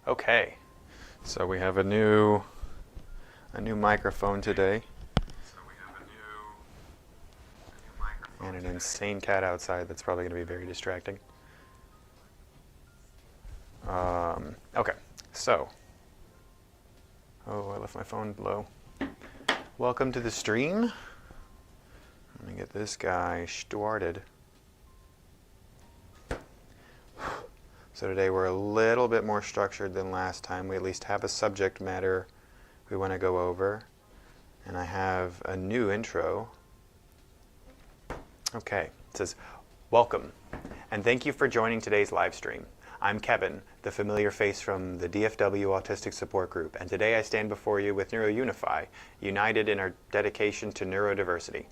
Okay, so we have a new microphone today, and an insane cat outside that's probably going to be very distracting. Okay, so, I left my phone low. Welcome to the stream. Let me get this guy started. So today we're a little bit more structured than last time. We at least have a subject matter we want to go over. And I have a new intro. Okay, it says, welcome, and thank you for joining today's live stream. I'm Kevin, the familiar face from the DFW Autistic Support Group, and today I stand before you with NeuroUnify, united in our dedication to neurodiversity.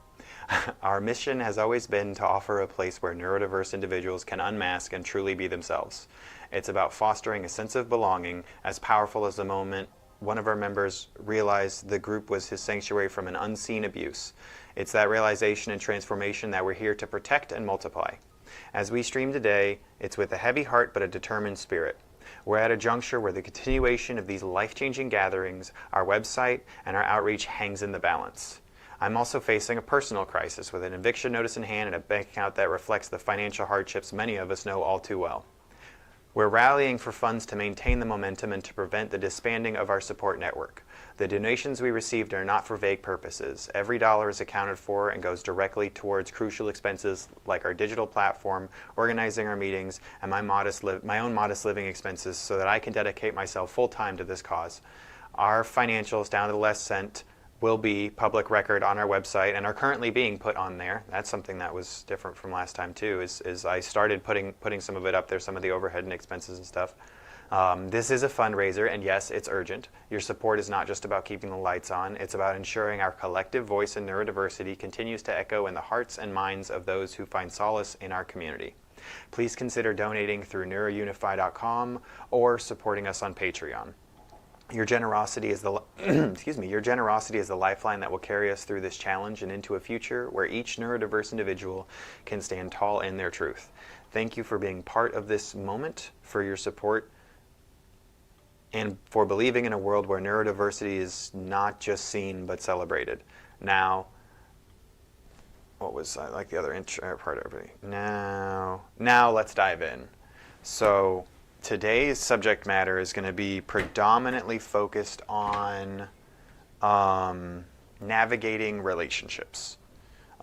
Our mission has always been to offer a place where neurodiverse individuals can unmask and truly be themselves. It's about fostering a sense of belonging, as powerful as the moment one of our members realized the group was his sanctuary from an unseen abuse. It's that realization and transformation that we're here to protect and multiply. As we stream today, it's with a heavy heart but a determined spirit. We're at a juncture where the continuation of these life-changing gatherings, our website, and our outreach hangs in the balance. I'm also facing a personal crisis with an eviction notice in hand and a bank account that reflects the financial hardships many of us know all too well. We're rallying for funds to maintain the momentum and to prevent the disbanding of our support network. The donations we received are not for vague purposes. Every dollar is accounted for and goes directly towards crucial expenses like our digital platform, organizing our meetings, and my own modest living expenses so that I can dedicate myself full-time to this cause. Our financials down to the last cent will be public record on our website and are currently being put on there. That's something that was different from last time too, is I started putting some of it up there, some of the overhead and expenses and stuff. This is a fundraiser, and yes, it's urgent. Your support is not just about keeping the lights on, it's about ensuring our collective voice in neurodiversity continues to echo in the hearts and minds of those who find solace in our community. Please consider donating through neurounify.com or supporting us on Patreon. Your generosity is the your generosity is the lifeline that will carry us through this challenge and into a future where each neurodiverse individual can stand tall in their truth. Thank you for being part of this moment, for your support, and for believing in a world where neurodiversity is not just seen but celebrated. Now, what was I like the other part of it? Now let's dive in. So today's subject matter is going to be predominantly focused on navigating relationships.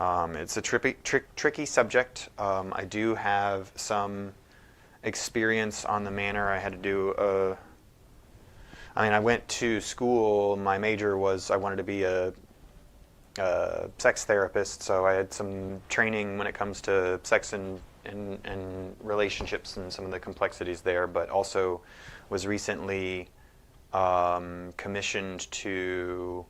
It's a tricky subject. I do have some experience on the manner. I had to do I went to school. My major was I wanted to be a sex therapist, so I had some training when it comes to sex and relationships and some of the complexities there, but also was recently commissioned to,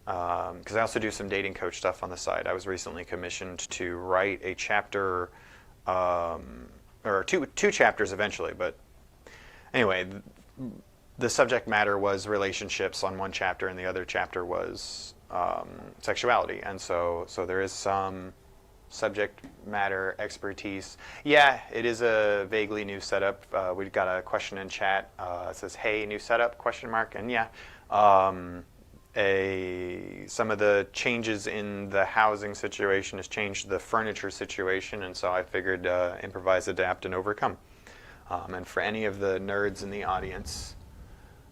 because I also do some dating coach stuff on the side, I was recently commissioned to write a chapter, or two chapters eventually, but anyway, the subject matter was relationships on one chapter and the other chapter was sexuality, and so there is some subject matter expertise. Yeah, it is a vaguely new setup. We've got a question in chat. It says, "Hey, new setup?" ? And yeah, some of the changes in the housing situation has changed the furniture situation, and so I figured improvise, adapt, and overcome. And for any of the nerds in the audience,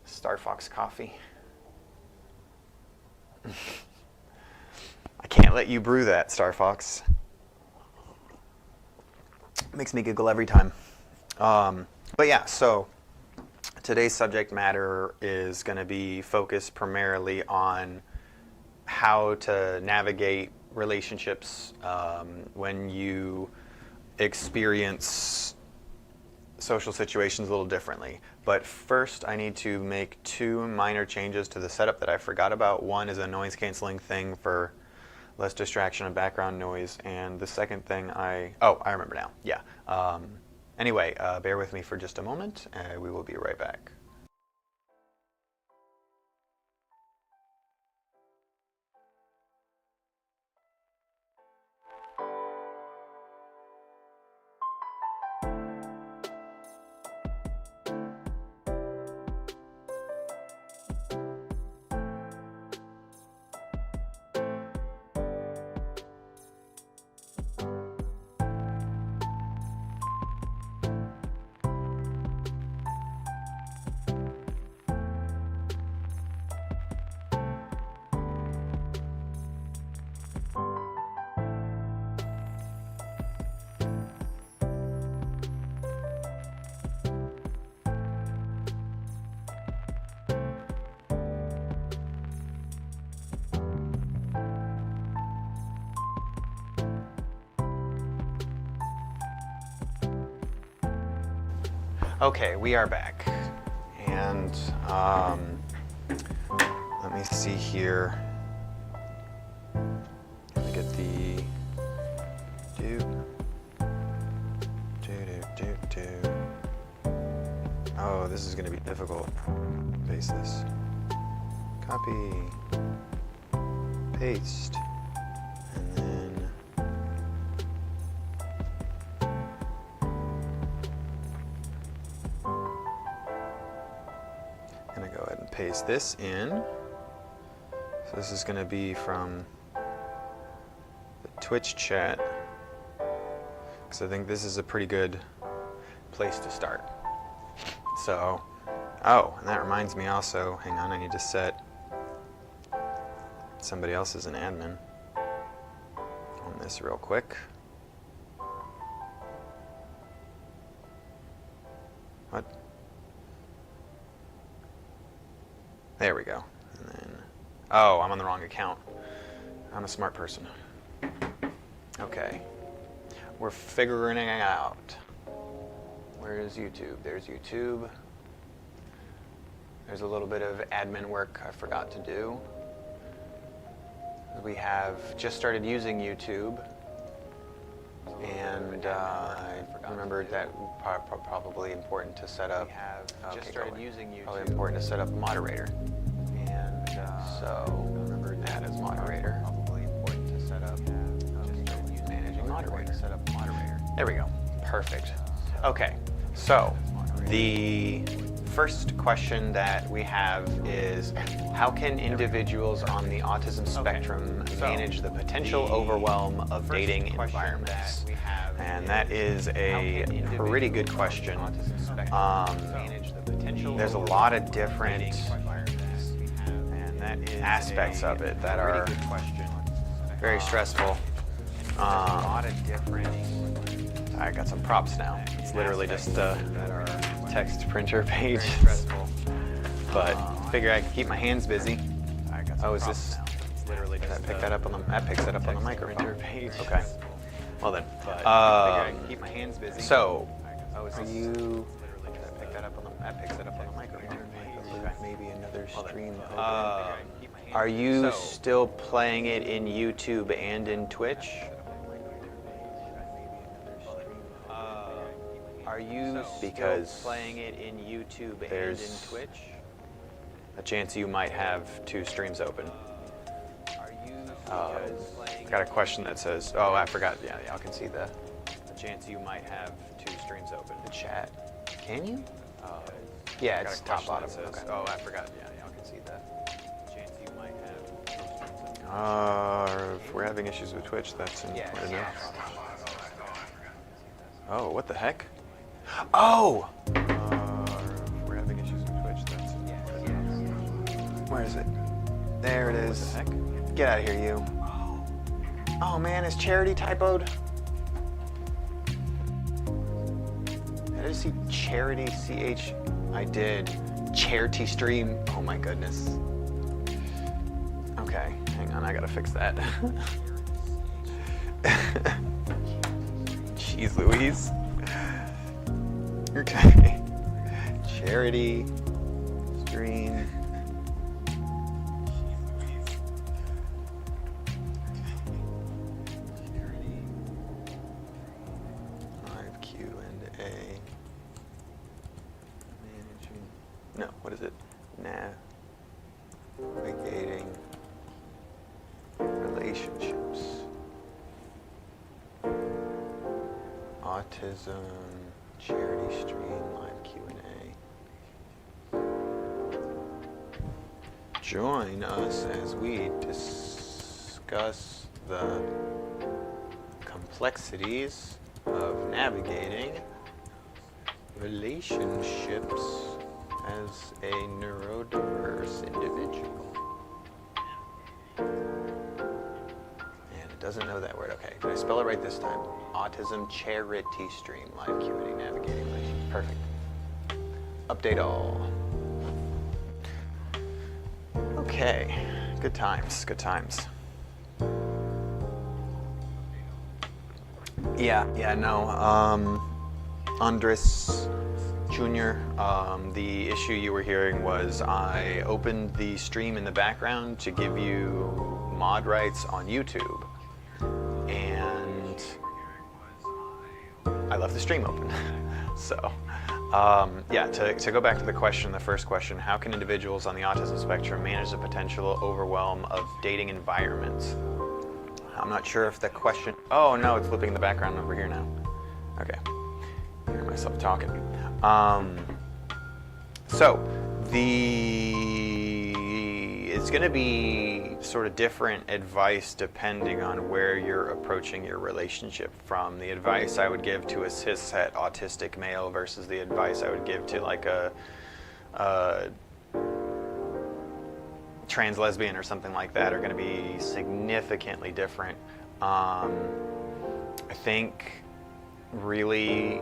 Star Fox coffee. I can't let you brew that, Star Fox. Makes me giggle every time. But yeah, so today's subject matter is going to be focused primarily on how to navigate relationships when you experience social situations a little differently. But first, I need to make two minor changes to the setup that I forgot about. One is a noise canceling thing for less distraction and background noise, and the second thing I remember now. Yeah. Anyway, bear with me for just a moment, and we will be right back. Okay, we are back. And let me see here. Let me get the Oh, this is going to be difficult. Paste this. Copy. Paste. And then I'm going to go ahead and paste this in. So this is going to be from the Twitch chat, because I think this is a pretty good place to start. So, oh, and that reminds me also, hang on, I need to set somebody else as an admin on this real quick. What? There we go. And then, oh, I'm on the wrong account. I'm a smart person. Okay. We're figuring it out. Where is YouTube? There's YouTube. There's a little bit of admin work I forgot to do. We have just started using YouTube, and I remembered that probably important to set up. We have just started using YouTube. Probably important to set up a moderator, and so remember that as moderator. Probably important to set up. Managing moderator. Set up moderator. There we go. Perfect. Okay. So the first question that we have is, how can individuals on the autism spectrum manage the potential overwhelm of dating environments? And that is a pretty good question. There's a lot of different aspects of it that are very stressful. I got some props now. It's literally just a text printer page. But figure I can keep my hands busy. Oh, is this? Literally just pick that up on the. That picks that up on the microphone page. Okay. Well then. Keep my hands busy. So, are you? Pick that up on the. That picks that up on the microphone. Maybe another stream. Are you still playing it in YouTube and in Twitch? Are you because playing it in YouTube and in Twitch? A chance you might have two streams open. Got a question that says, oh, I forgot. Yeah, y'all can see the chance you might have two streams open. The chat. Can you? Yeah, it's top bottom. Okay. Oh, I forgot. Yeah, y'all can see that. Chance you might have two streams open. If we're having issues with Twitch, that's important enough. Oh, what the heck? Oh! We're having issues with Twitch. That's where is it? There it is. What the heck? Get out of here, you. Oh man, is Charity typoed? Did I just see Charity CH? I did. Charity stream. Oh my goodness. Okay, hang on, I gotta fix that. Jeez Louise. Okay. Charity stream. Live Q&A. Managing. No, what is it? Navigating relationships. Autism. Charity stream, live Q&A. Join us as we discuss the complexities of navigating relationships as a neurodiverse individual. And it doesn't know that word. Okay, did I spell it right this time? Autism charity stream, live Q&A, navigating relationships. Perfect. Update all. Okay, good times, good times. Yeah, no, Andres Junior. The issue you were hearing was I opened the stream in the background to give you mod rights on YouTube, and I left the stream open. So, yeah, to go back to the question, the first question, how can individuals on the autism spectrum manage the potential overwhelm of dating environments? I'm not sure if the question, oh no, it's flipping in the background over here now. Okay, I hear myself talking. So, it's going to be sort of different advice depending on where you're approaching your relationship from. The advice I would give to a cishet autistic male versus the advice I would give to like a trans lesbian or something like that are going to be significantly different. I think really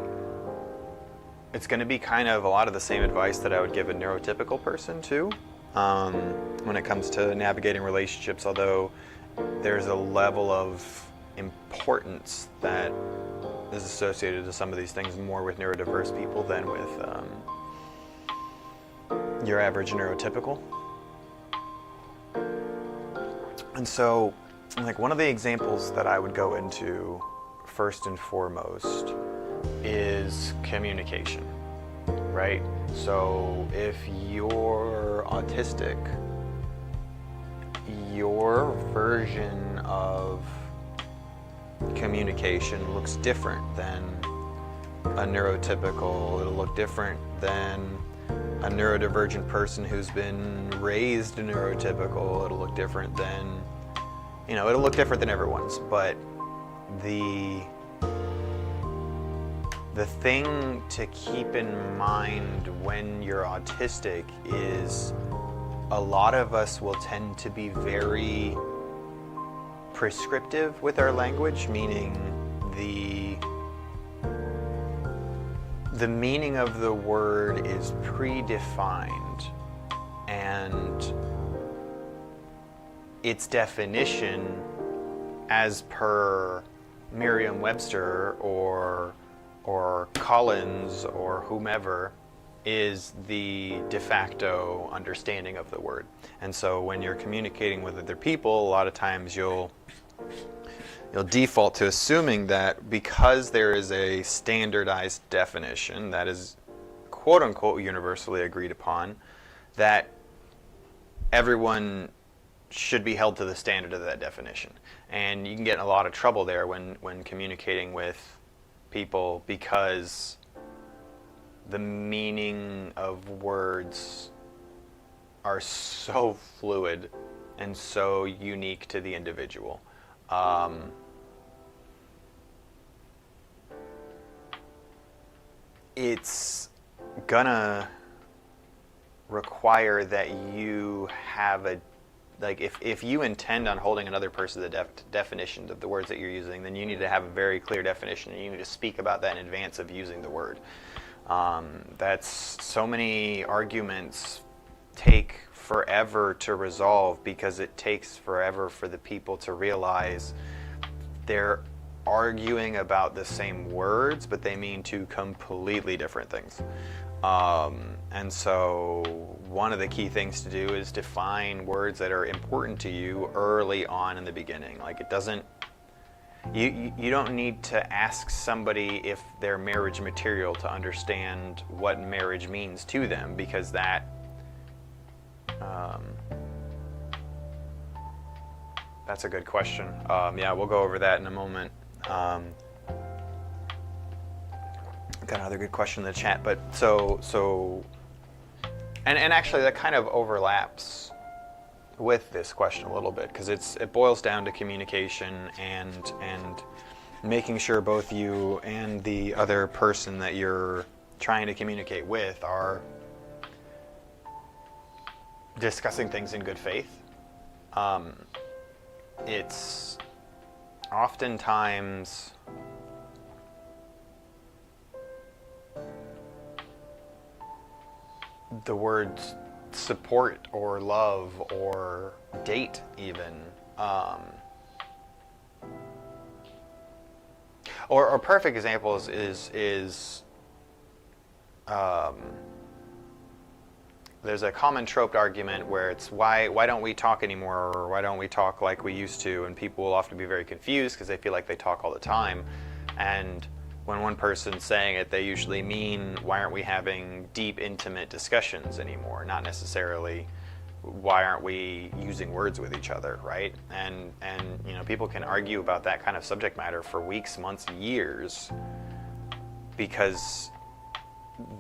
it's going to be kind of a lot of the same advice that I would give a neurotypical person too, when it comes to navigating relationships, although there's a level of importance that is associated to some of these things more with neurodiverse people than with your average neurotypical. And so, like, one of the examples that I would go into first and foremost is communication, right? So if you're autistic, your version of communication looks different than a neurotypical. It'll look different than a neurodivergent person who's been raised neurotypical. It'll look different than, it'll look different than everyone's, but the thing to keep in mind when you're autistic is a lot of us will tend to be very prescriptive with our language, meaning the meaning of the word is predefined, and its definition as per Merriam-Webster or Collins or whomever is the de facto understanding of the word. And so when you're communicating with other people, a lot of times you'll default to assuming that because there is a standardized definition that is quote unquote universally agreed upon, that everyone should be held to the standard of that definition. And you can get in a lot of trouble there when communicating with people, because the meaning of words are so fluid and so unique to the individual. It's gonna require that you have if you intend on holding another person to the definition of the words that you're using, then you need to have a very clear definition, and you need to speak about that in advance of using the word. That's so many arguments take forever to resolve because it takes forever for the people to realize they're arguing about the same words, but they mean two completely different things. And so one of the key things to do is define words that are important to you early on in the beginning. Like, it doesn't, you don't need to ask somebody if they're marriage material to understand what marriage means to them, because that's a good question. Yeah, we'll go over that in a moment. Got another good question in the chat, but and actually that kind of overlaps with this question a little bit, because it boils down to communication and making sure both you and the other person that you're trying to communicate with are discussing things in good faith. It's oftentimes the words support or love or date even, or a perfect example is there's a common troped argument where it's why don't we talk anymore, or why don't we talk like we used to, and people will often be very confused because they feel like they talk all the time. And when one person's saying it, they usually mean, why aren't we having deep, intimate discussions anymore? Not necessarily, why aren't we using words with each other, right? And you know, people can argue about that kind of subject matter for weeks, months, years, because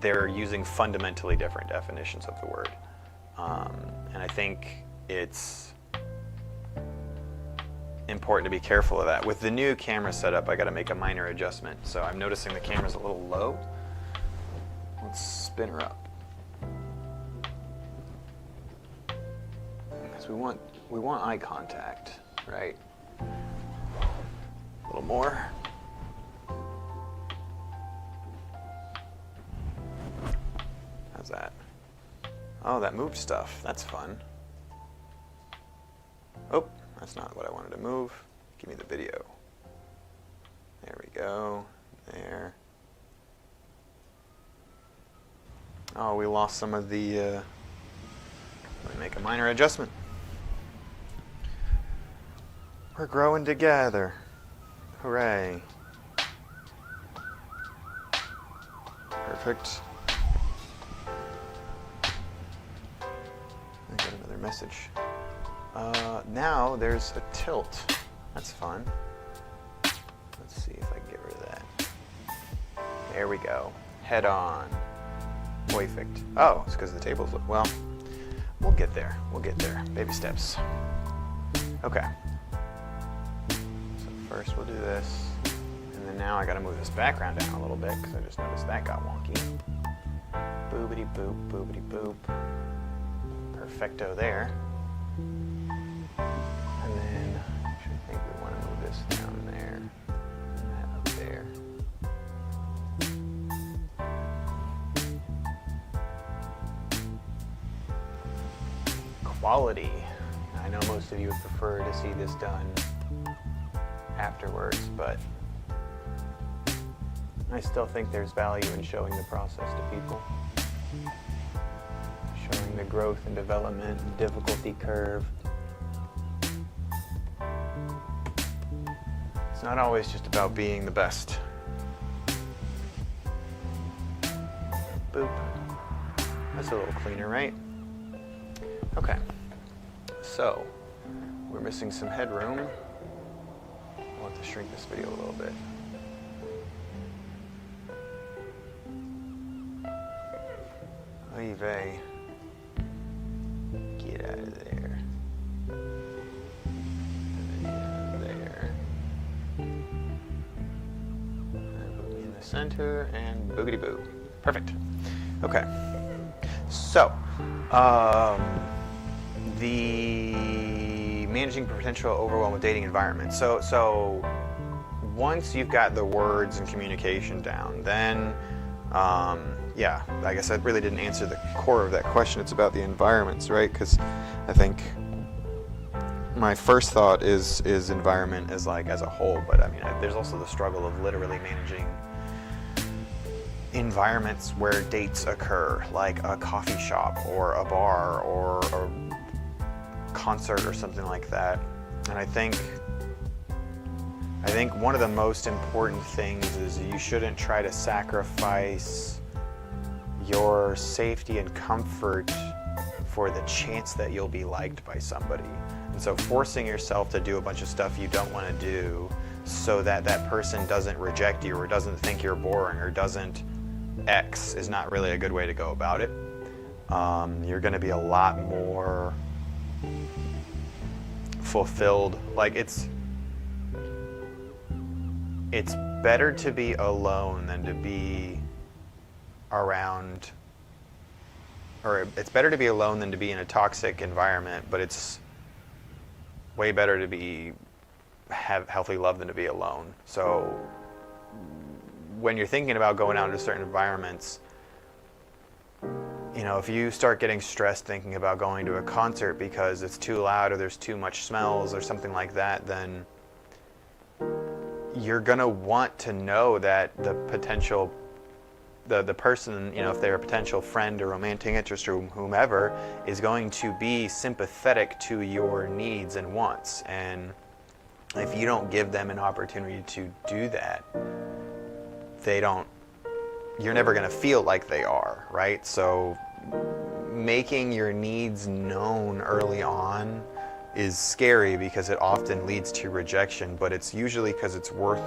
they're using fundamentally different definitions of the word. And I think it's important to be careful of that. With the new camera setup, I got to make a minor adjustment. So I'm noticing the camera's a little low. Let's spin her up. Because we want eye contact, right? A little more. How's that? Oh, that moved stuff. That's fun. Oh, that's not what I wanted to move. Give me the video. There we go. There. Oh, we lost some of the... Let me make a minor adjustment. We're growing together. Hooray. Perfect. I got another message. Now there's a tilt. That's fun. Let's see if I can get rid of that. There we go. Head on. Perfect. Oh, it's because the table's... Well, we'll get there. We'll get there. Baby steps. Okay. So first we'll do this. And then now I gotta move this background down a little bit because I just noticed that got wonky. Boobity boop, boobity boop. Perfecto there. And then I think we want to move this down there and that up there. Quality. I know most of you would prefer to see this done afterwards, but I still think there's value in showing the process to people. Showing the growth and development, difficulty curve. It's not always just about being the best. Boop. That's a little cleaner, right? Okay. So, we're missing some headroom. I'll have to shrink this video a little bit. Oy vey. Get out of there. And then get out of there. And put me in the center and boogity boo. Perfect. Okay. So, the managing potential overwhelm with dating environment. So once you've got the words and communication down, then yeah, I guess I really didn't answer the core of that question. It's about the environments, right? Because I think my first thought is environment as a whole, but I mean, there's also the struggle of literally managing environments where dates occur, like a coffee shop or a bar or a concert or something like that. And I think one of the most important things is you shouldn't try to sacrifice your safety and comfort for the chance that you'll be liked by somebody. And so forcing yourself to do a bunch of stuff you don't want to do so that that person doesn't reject you or doesn't think you're boring or doesn't X is not really a good way to go about it. You're going to be a lot more fulfilled. Like it's better to be alone than to be around, or it's better to be alone than to be in a toxic environment, but it's way better to have healthy love than to be alone. So when you're thinking about going out into certain environments, you know, if you start getting stressed thinking about going to a concert because it's too loud or there's too much smells or something like that, then you're gonna want to know that the potential the person, if they're a potential friend or romantic interest or whomever, is going to be sympathetic to your needs and wants. And if you don't give them an opportunity to do that, you're never going to feel like they are, right? So making your needs known early on is scary because it often leads to rejection, but it's usually because it's worth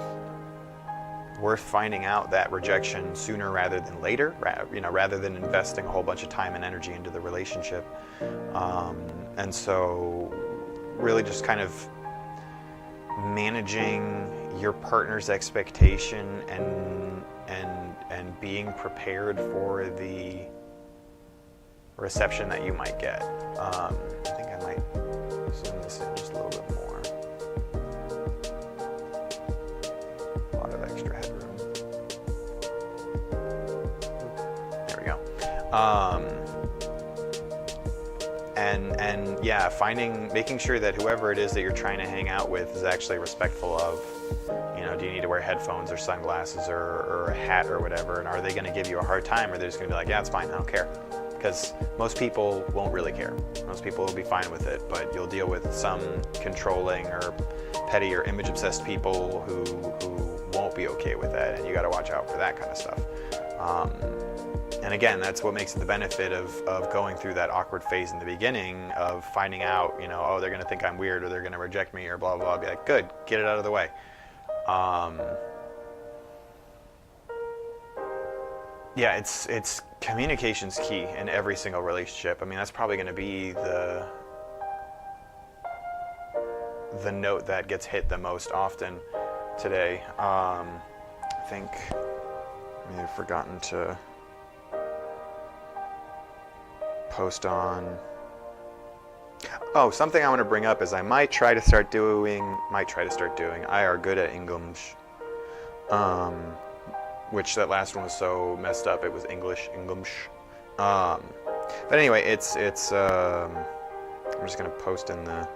finding out that rejection sooner rather than later, rather than investing a whole bunch of time and energy into the relationship. And so really just kind of managing your partner's expectation and being prepared for the reception that you might get. I think I might zoom this in just a little bit more. A lot of extra headroom. There we go. And yeah, making sure that whoever it is that you're trying to hang out with is actually respectful of, do you need to wear headphones or sunglasses or a hat or whatever, and are they going to give you a hard time, or they're just going to be like, yeah, it's fine, I don't care. Because most people won't really care. Most people will be fine with it, but you'll deal with some controlling or petty or image-obsessed people who won't be okay with that, and you got to watch out for that kind of stuff. And again, that's what makes it the benefit of going through that awkward phase in the beginning of finding out, oh, they're going to think I'm weird, or they're going to reject me, or blah, blah, blah. Be like, good, get it out of the way. Yeah, it's communication's key in every single relationship. I mean, that's probably going to be the note that gets hit the most often today. I think I may have forgotten to post on. Oh, something I want to bring up is I might try to start doing. I are good at English. Which that last one was so messed up. It was English. But anyway, it's. I'm just gonna post in the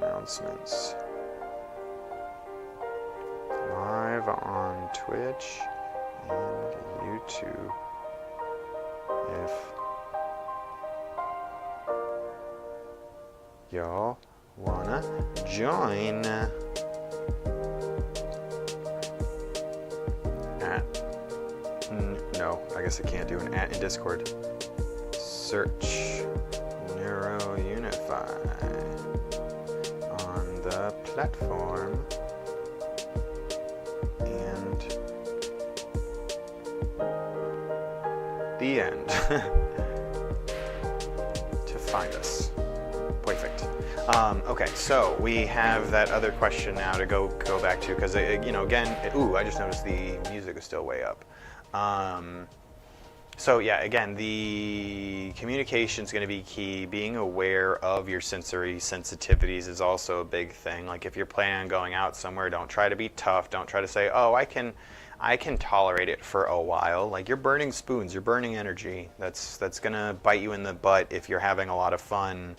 announcements. Live on Twitch and YouTube. If y'all wanna join. No, I guess I can't do an @ in Discord. Search Neurounify on the platform and the end to find us. Perfect. Okay, so we have that other question now to go back to, because again, I just noticed the music is still way up. So yeah, again, the communication is going to be key. Being aware of your sensory sensitivities is also a big thing. Like if you're planning on going out somewhere, don't try to be tough. Don't try to say, oh, I can tolerate it for a while. Like you're burning spoons, you're burning energy. That's going to bite you in the butt if you're having a lot of fun.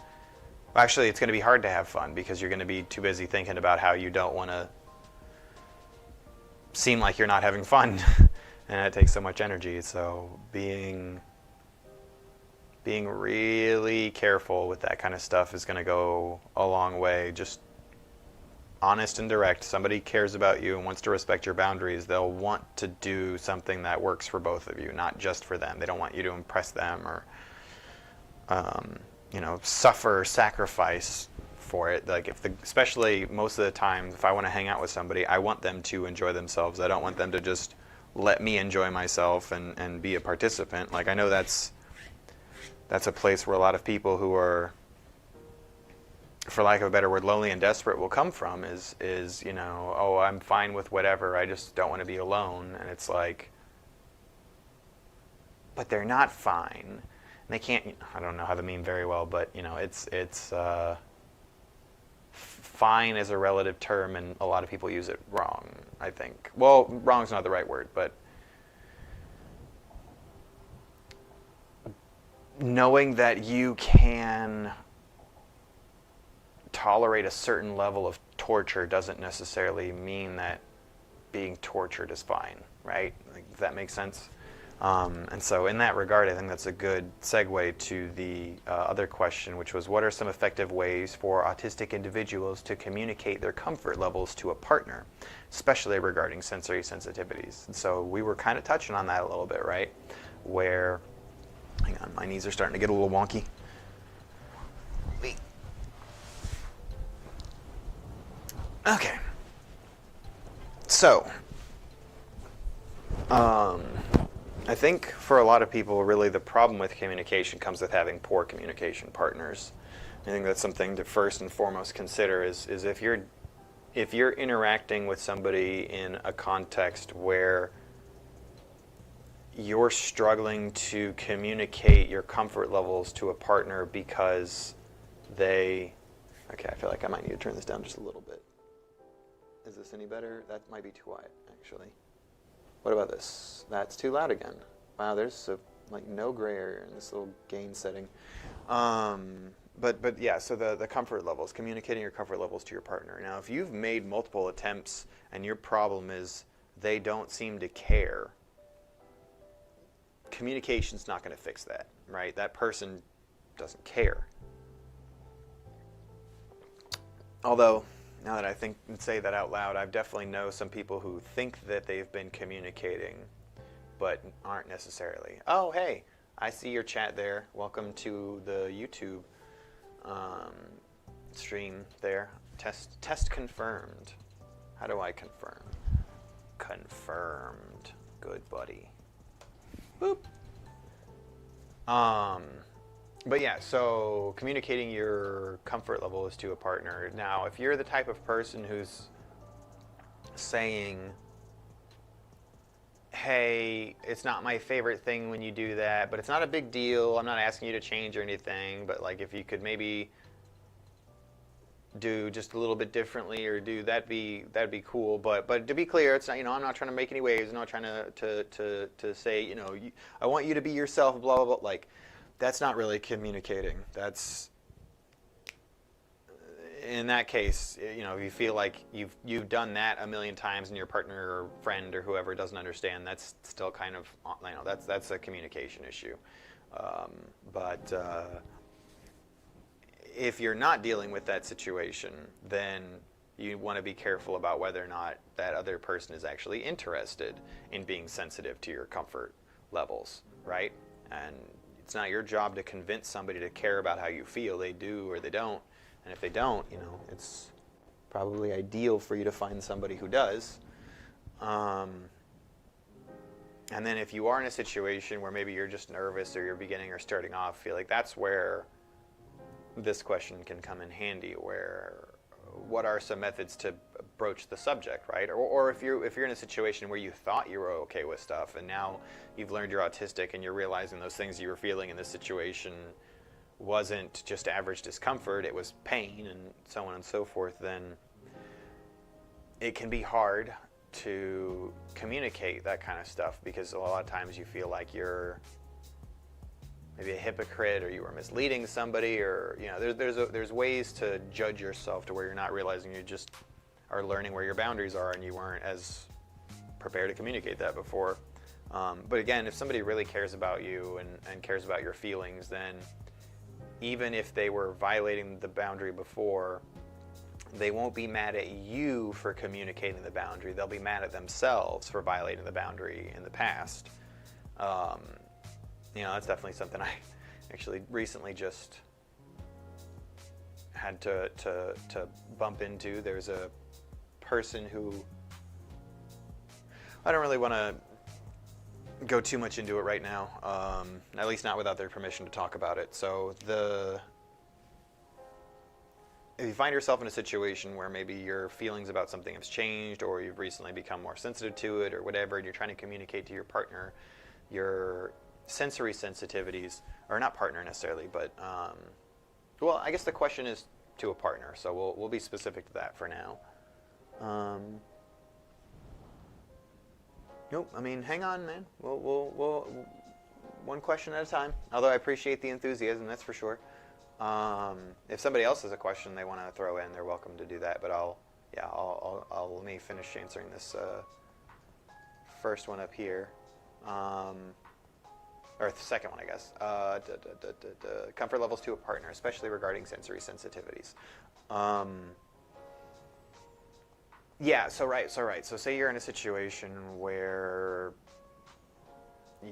Actually, it's going to be hard to have fun because you're going to be too busy thinking about how you don't want to seem like you're not having fun. And it takes so much energy. So being really careful with that kind of stuff is going to go a long way. Just honest and direct. Somebody cares about you and wants to respect your boundaries. They'll want to do something that works for both of you, not just for them. They don't want you to impress them or suffer, sacrifice for it. Like especially most of the time, if I want to hang out with somebody, I want them to enjoy themselves. I don't want them to just let me enjoy myself and be a participant. Like I know that's a place where a lot of people who are, for lack of a better word, lonely and desperate will come from is oh, I'm fine with whatever, I just don't want to be alone. And it's like, but they're not fine. And they can't, I don't know how to mean very well, but it's fine is a relative term, and a lot of people use it wrong, I think. Well, wrong's not the right word, but knowing that you can tolerate a certain level of torture doesn't necessarily mean that being tortured is fine, right? Like, does that make sense? And so in that regard, I think that's a good segue to the other question, which was, what are some effective ways for autistic individuals to communicate their comfort levels to a partner, especially regarding sensory sensitivities? And so we were kind of touching on that a little bit, right? Where, hang on, my knees are starting to get a little wonky. Okay. So, I think for a lot of people, really the problem with communication comes with having poor communication partners. I think that's something to first and foremost consider is if you're interacting with somebody in a context where you're struggling to communicate your comfort levels to a partner because okay, I feel like I might need to turn this down just a little bit. Is this any better? That might be too quiet, actually. What about this? That's too loud again. Wow, there's like no gray area in this little gain setting. But yeah, so the comfort levels, communicating your comfort levels to your partner. Now, if you've made multiple attempts and your problem is they don't seem to care, communication's not going to fix that, right? That person doesn't care. Although, now that I think and say that out loud, I definitely know some people who think that they've been communicating, but aren't necessarily. Oh, hey, I see your chat there. Welcome to the YouTube stream there. Test confirmed. How do I confirm? Confirmed. Good buddy. Boop. But yeah, so communicating your comfort levels to a partner. Now, if you're the type of person who's saying, hey, it's not my favorite thing when you do that, but it's not a big deal. I'm not asking you to change or anything, but like if you could maybe do just a little bit differently or do that'd be cool. But to be clear, it's not, I'm not trying to make any waves. I'm not trying to say, I want you to be yourself, blah, blah, blah. Like, that's not really communicating. That's, in that case, if you feel like you've done that a million times and your partner or friend or whoever doesn't understand, that's still kind of, that's a communication issue. But if you're not dealing with that situation, then you want to be careful about whether or not that other person is actually interested in being sensitive to your comfort levels, right? And it's not your job to convince somebody to care about how you feel. They do or they don't. And if they don't, it's probably ideal for you to find somebody who does. And then if you are in a situation where maybe you're just nervous or you're beginning or starting off, I feel like that's where this question can come in handy, where what are some methods to broach the subject, right? Or if you're in a situation where you thought you were okay with stuff and now you've learned you're autistic and you're realizing those things you were feeling in this situation wasn't just average discomfort, it was pain and so on and so forth, then it can be hard to communicate that kind of stuff because a lot of times you feel like you're maybe a hypocrite or you were misleading somebody, or there's ways to judge yourself to where you're not realizing you just are learning where your boundaries are and you weren't as prepared to communicate that before. But again, if somebody really cares about you and cares about your feelings, then even if they were violating the boundary before, they won't be mad at you for communicating the boundary. They'll be mad at themselves for violating the boundary in the past. That's definitely something I actually recently just had to bump into. There's a person who, I don't really want to go too much into it right now, at least not without their permission to talk about it. So if you find yourself in a situation where maybe your feelings about something have changed or you've recently become more sensitive to it or whatever, and you're trying to communicate to your partner your sensory sensitivities, or not partner necessarily, but well, I guess the question is to a partner, so we'll be specific to that for now. Nope. I mean, hang on, man. We'll one question at a time. Although I appreciate the enthusiasm, that's for sure. If somebody else has a question they want to throw in, they're welcome to do that. But Yeah, let me finish answering this first one up here. Or the second one, I guess. Comfort levels to a partner, especially regarding sensory sensitivities. Yeah, so right. So say you're in a situation where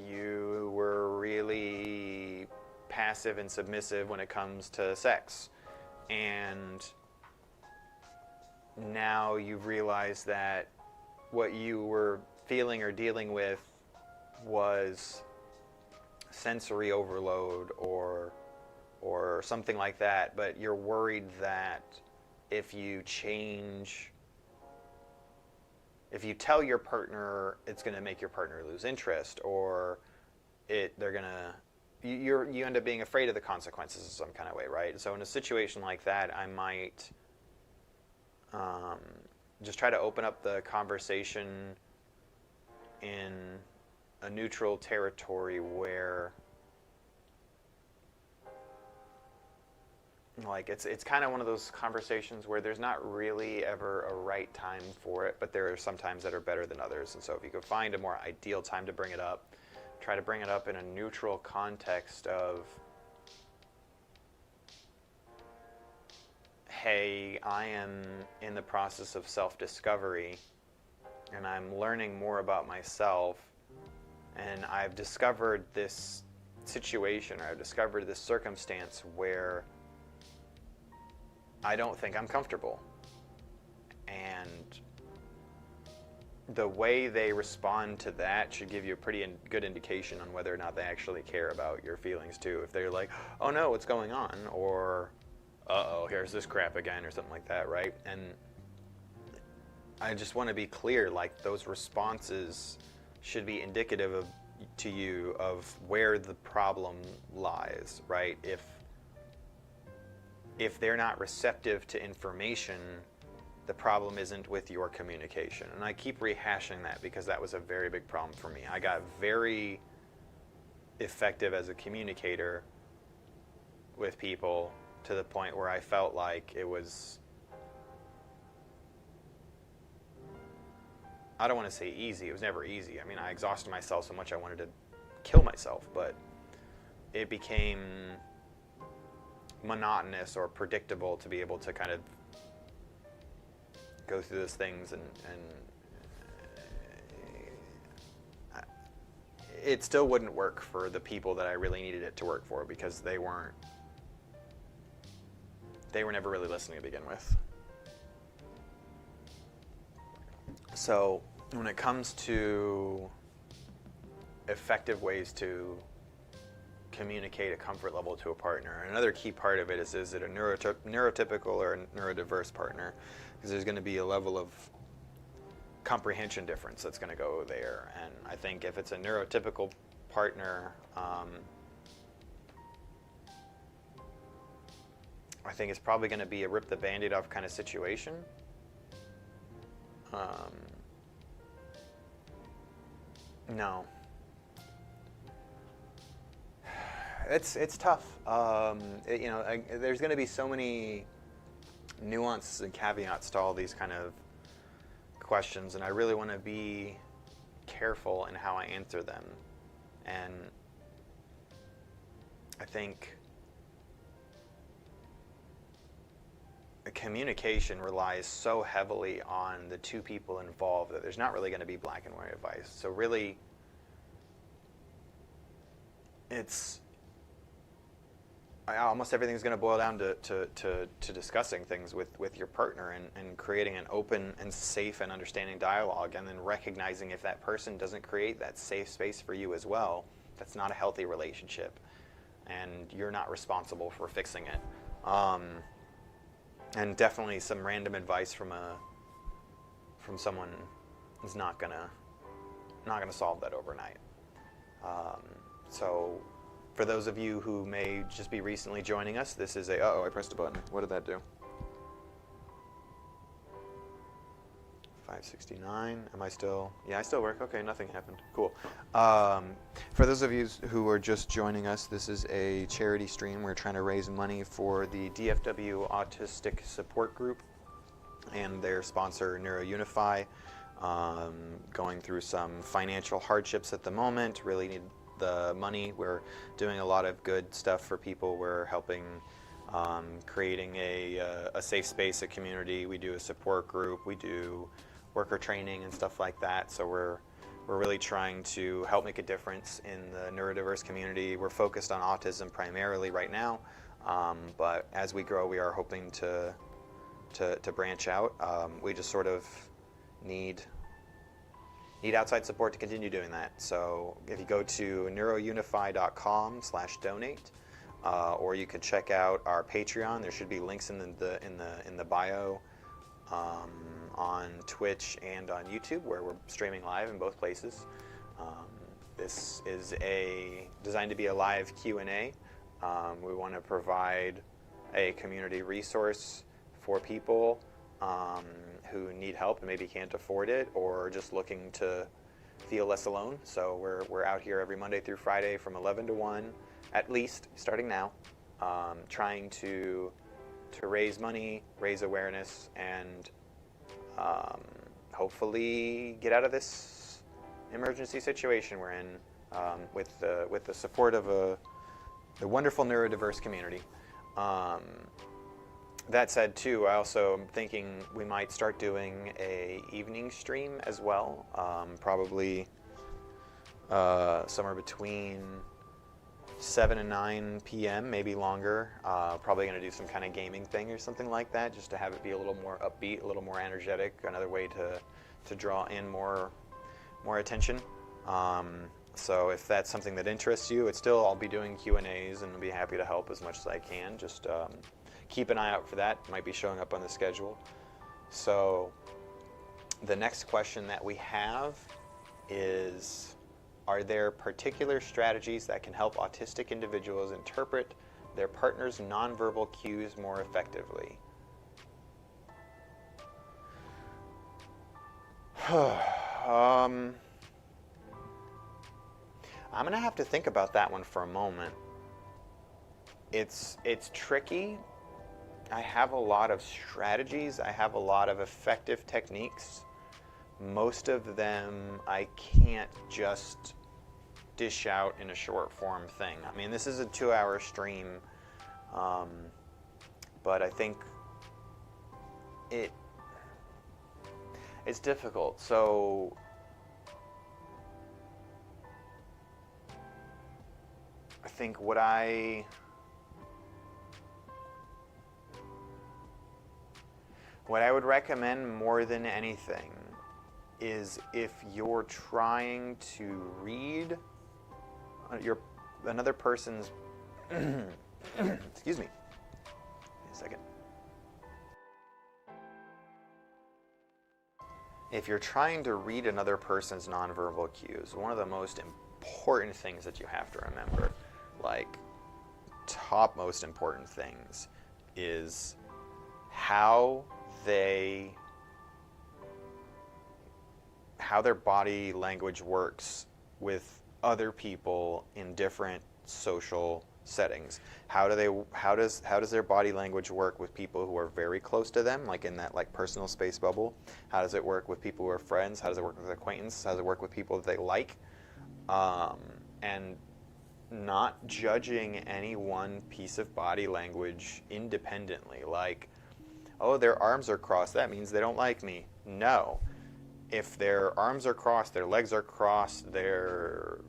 you were really passive and submissive when it comes to sex, and now you've realized that what you were feeling or dealing with was sensory overload or something like that, but you're worried that if you tell your partner, it's going to make your partner lose interest, or you end up being afraid of the consequences in some kind of way, right? So in a situation like that, I might just try to open up the conversation in a neutral territory where, like, it's kind of one of those conversations where there's not really ever a right time for it, but there are some times that are better than others. And so if you could find a more ideal time to bring it up, try to bring it up in a neutral context of, hey, I am in the process of self-discovery and I'm learning more about myself, and I've discovered this situation, or I've discovered this circumstance where I don't think I'm comfortable. And the way they respond to that should give you a pretty good indication on whether or not they actually care about your feelings too. If they're like, oh no, what's going on? Or, uh-oh, here's this crap again, or something like that, right? And I just want to be clear, like, those responses should be indicative to you of where the problem lies, right? If they're not receptive to information, the problem isn't with your communication. And I keep rehashing that because that was a very big problem for me. I got very effective as a communicator with people to the point where I felt like it was, I don't want to say easy. It was never easy. I mean, I exhausted myself so much I wanted to kill myself, but it became monotonous or predictable to be able to kind of go through those things, and it still wouldn't work for the people that I really needed it to work for, because they were never really listening to begin with. So when it comes to effective ways to communicate a comfort level to a partner, another key part of it is it a neurotypical or a neurodiverse partner? Because there's going to be a level of comprehension difference that's going to go there. And I think if it's a neurotypical partner, I think it's probably going to be a rip the band-aid off kind of situation. No. It's tough. There's going to be so many nuances and caveats to all these kind of questions, and I really want to be careful in how I answer them. And I think communication relies so heavily on the two people involved that there's not really going to be black and white advice. So really, almost everything's going to boil down to discussing things with your partner and creating an open and safe and understanding dialogue, and then recognizing if that person doesn't create that safe space for you as well, that's not a healthy relationship, and you're not responsible for fixing it. And definitely some random advice from someone is not gonna solve that overnight. So for those of you who may just be recently joining us, this is I pressed a button. What did that do? 569. Am I still? Yeah, I still work. Okay, nothing happened. Cool. For those of you who are just joining us, this is a charity stream. We're trying to raise money for the DFW Autistic Support Group. and their sponsor Neurounify. Going through some financial hardships at the moment, really need the money. We're doing a lot of good stuff for people. We're helping creating a safe space, a community. We do a support group. We do worker training and stuff like that. So we're really trying to help make a difference in the neurodiverse community. We're focused on autism primarily right now, but as we grow, we are hoping to branch out. We just sort of need outside support to continue doing that. So if you go to neurounify.com/donate, or you could check out our Patreon. There should be links in the bio on Twitch and on YouTube, where we're streaming live in both places. This is designed to be a live Q&A. We want to provide a community resource for people who need help and maybe can't afford it, or just looking to feel less alone. So we're out here every Monday through Friday from 11 to 1, at least, starting now, trying to raise money, raise awareness, and hopefully get out of this emergency situation we're in with the support of the wonderful neurodiverse community. That said, too, I also am thinking we might start doing a evening stream as well, probably somewhere between 7 and 9 p.m., maybe longer. Probably going to do some kind of gaming thing or something like that, just to have it be a little more upbeat, a little more energetic, another way to draw in more attention. So if that's something that interests you, I'll be doing Q&As and I'll be happy to help as much as I can. Just keep an eye out for that. It might be showing up on the schedule. So the next question that we have is, are there particular strategies that can help autistic individuals interpret their partner's nonverbal cues more effectively? I'm going to have to think about that one for a moment. It's tricky. I have a lot of strategies. I have a lot of effective techniques. Most of them I can't just dish out in a short form thing. I mean, this is a 2-hour stream, but I think it's difficult. So I think what I would recommend more than anything is, if you're trying to read another person's excuse me, a second. If you're trying to read another person's nonverbal cues, one of the most important things that you have to remember, like top most important things, is how their body language works with other people in different social settings. How does their body language work with people who are very close to them, like in that personal space bubble? How does it work with people who are friends? How does it work with acquaintances? How does it work with people that they like? And not judging any one piece of body language independently, like, oh, their arms are crossed, that means they don't like me. No. If their arms are crossed, their legs are crossed, there's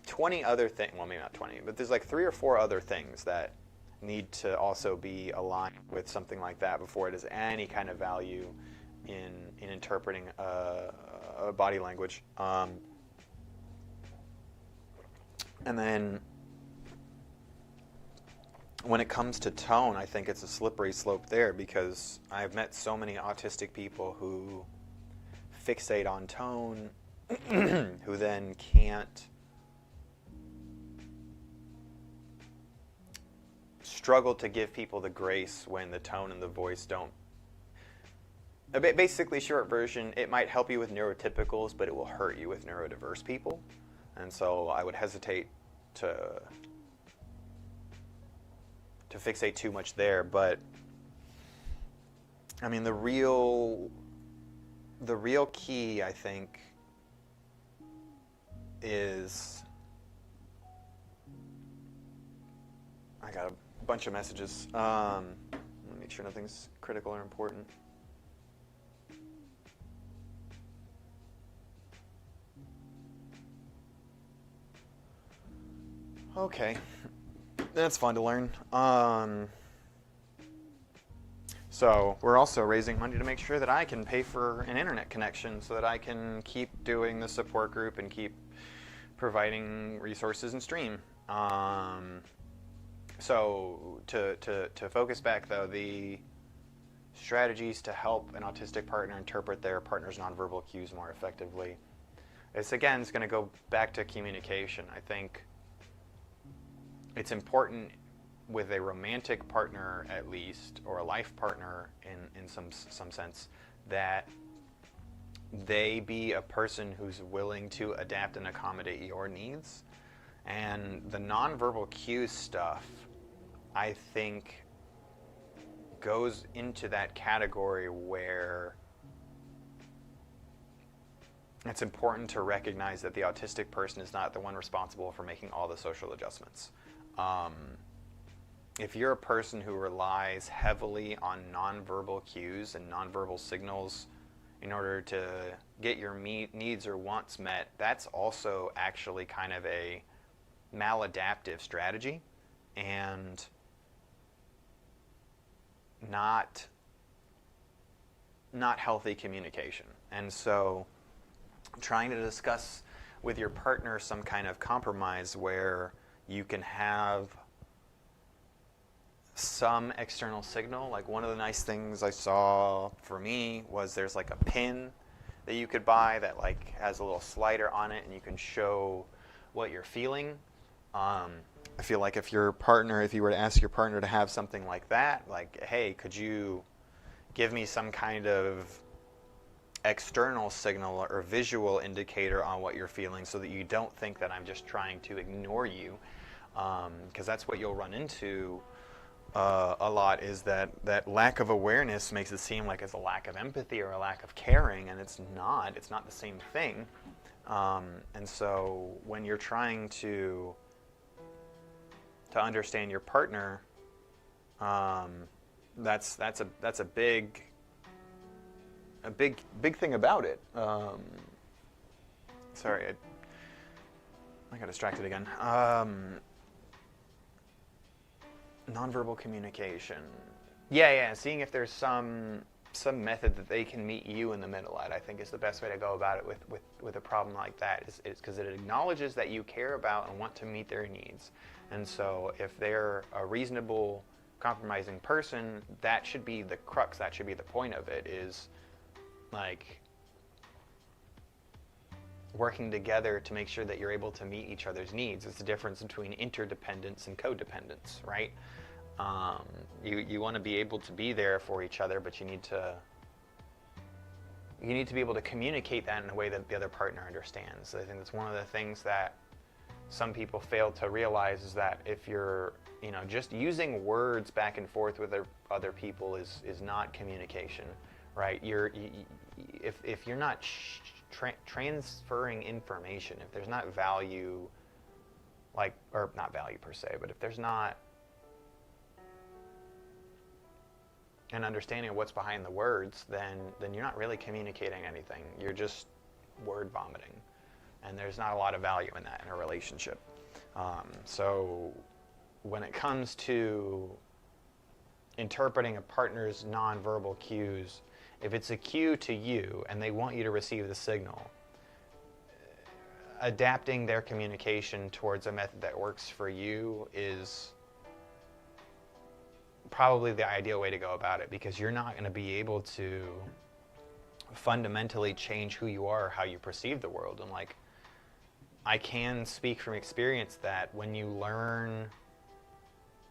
20 other things, well, maybe not 20, but there's 3 or 4 other things that need to also be aligned with something like that before it has any kind of value in interpreting a body language. And then when it comes to tone, I think it's a slippery slope there, because I've met so many autistic people who fixate on tone, who then can't struggle to give people the grace when the tone and the voice don't. Basically, short version, it might help you with neurotypicals, but it will hurt you with neurodiverse people. And so I would hesitate to fixate too much there. But I mean, the real key, I think, is, I got a bunch of messages. Let me make sure nothing's critical or important. Okay, that's fun to learn. So we're also raising money to make sure that I can pay for an internet connection so that I can keep doing the support group and keep providing resources and stream. So to focus back though, the strategies to help an autistic partner interpret their partner's nonverbal cues more effectively. It's going to go back to communication. I think it's important with a romantic partner at least, or a life partner in some sense, that they be a person who's willing to adapt and accommodate your needs. And the nonverbal cues stuff, I think, goes into that category where it's important to recognize that the autistic person is not the one responsible for making all the social adjustments. If you're a person who relies heavily on nonverbal cues and nonverbal signals in order to get your needs or wants met, that's also actually kind of a maladaptive strategy and not healthy communication. And so trying to discuss with your partner some kind of compromise where you can have some external signal. Like, one of the nice things I saw for me was there's like a pin that you could buy that like has a little slider on it and you can show what you're feeling. I feel like if you were to ask your partner to have something like that, like, hey, could you give me some kind of external signal or visual indicator on what you're feeling so that you don't think that I'm just trying to ignore you, because that's what you'll run into a lot, is that lack of awareness makes it seem like it's a lack of empathy or a lack of caring, and it's not the same thing. And so when you're trying to understand your partner, that's a big thing about it. Sorry, I got distracted again. Nonverbal communication. Yeah. Seeing if there's some method that they can meet you in the middle at, I think, is the best way to go about it with a problem like that. Is because it acknowledges that you care about and want to meet their needs. And so if they're a reasonable, compromising person, that should be the crux. That should be the point of it, is like working together to make sure that you're able to meet each other's needs. It's the difference between interdependence and codependence, right? You want to be able to be there for each other, but you need to be able to communicate that in a way that the other partner understands. I think that's one of the things that some people fail to realize, is that if you're just using words back and forth with other people is not communication, right? If you're not transferring information, if there's not value, or not value per se, but if there's not an understanding of what's behind the words, then you're not really communicating anything. You're just word vomiting, and there's not a lot of value in that in a relationship. So when it comes to interpreting a partner's nonverbal cues, if it's a cue to you and they want you to receive the signal, adapting their communication towards a method that works for you is probably the ideal way to go about it, because you're not going to be able to fundamentally change who you are or how you perceive the world. And I can speak from experience that when you learn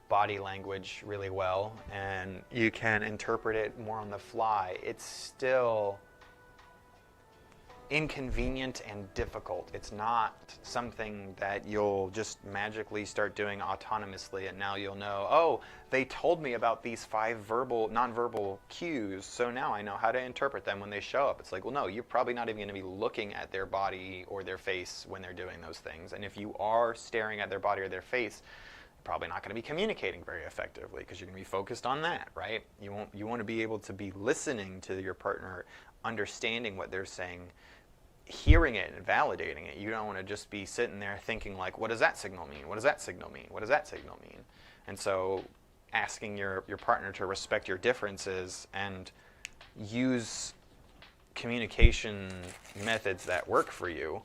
body language really well and you can interpret it more on the fly, it's still inconvenient and difficult. It's not something that you'll just magically start doing autonomously and now you'll know, oh, they told me about these 5 nonverbal cues, so now I know how to interpret them when they show up. It's like, well, no, you're probably not even going to be looking at their body or their face when they're doing those things. And if you are staring at their body or their face, you're probably not going to be communicating very effectively because you're going to be focused on that, right? You want to be able to be listening to your partner, understanding what they're saying, hearing it and validating it. You don't want to just be sitting there thinking like, what does that signal mean? What does that signal mean? What does that signal mean? And so asking your partner to respect your differences and use communication methods that work for you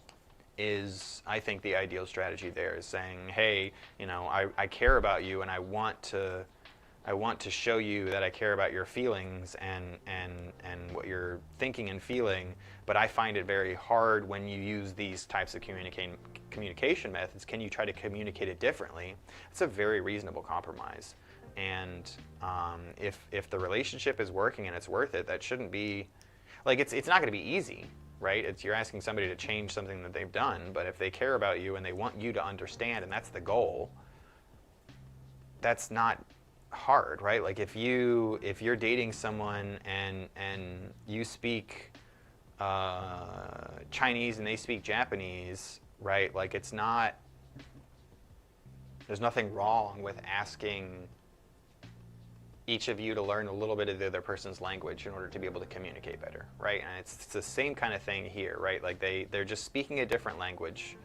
is, I think, the ideal strategy there, is saying, hey, you know, I care about you and I want to show you that I care about your feelings and what you're thinking and feeling, but I find it very hard when you use these types of communication methods. Can you try to communicate it differently? It's a very reasonable compromise. And if the relationship is working and it's worth it, that shouldn't be, like, it's not going to be easy, right? You're asking somebody to change something that they've done, but if they care about you and they want you to understand and that's the goal, that's not hard, right? Like if you're dating someone and you speak Chinese and they speak Japanese, right? Like there's nothing wrong with asking each of you to learn a little bit of the other person's language in order to be able to communicate better, right? And it's the same kind of thing here, right? Like they're just speaking a different language.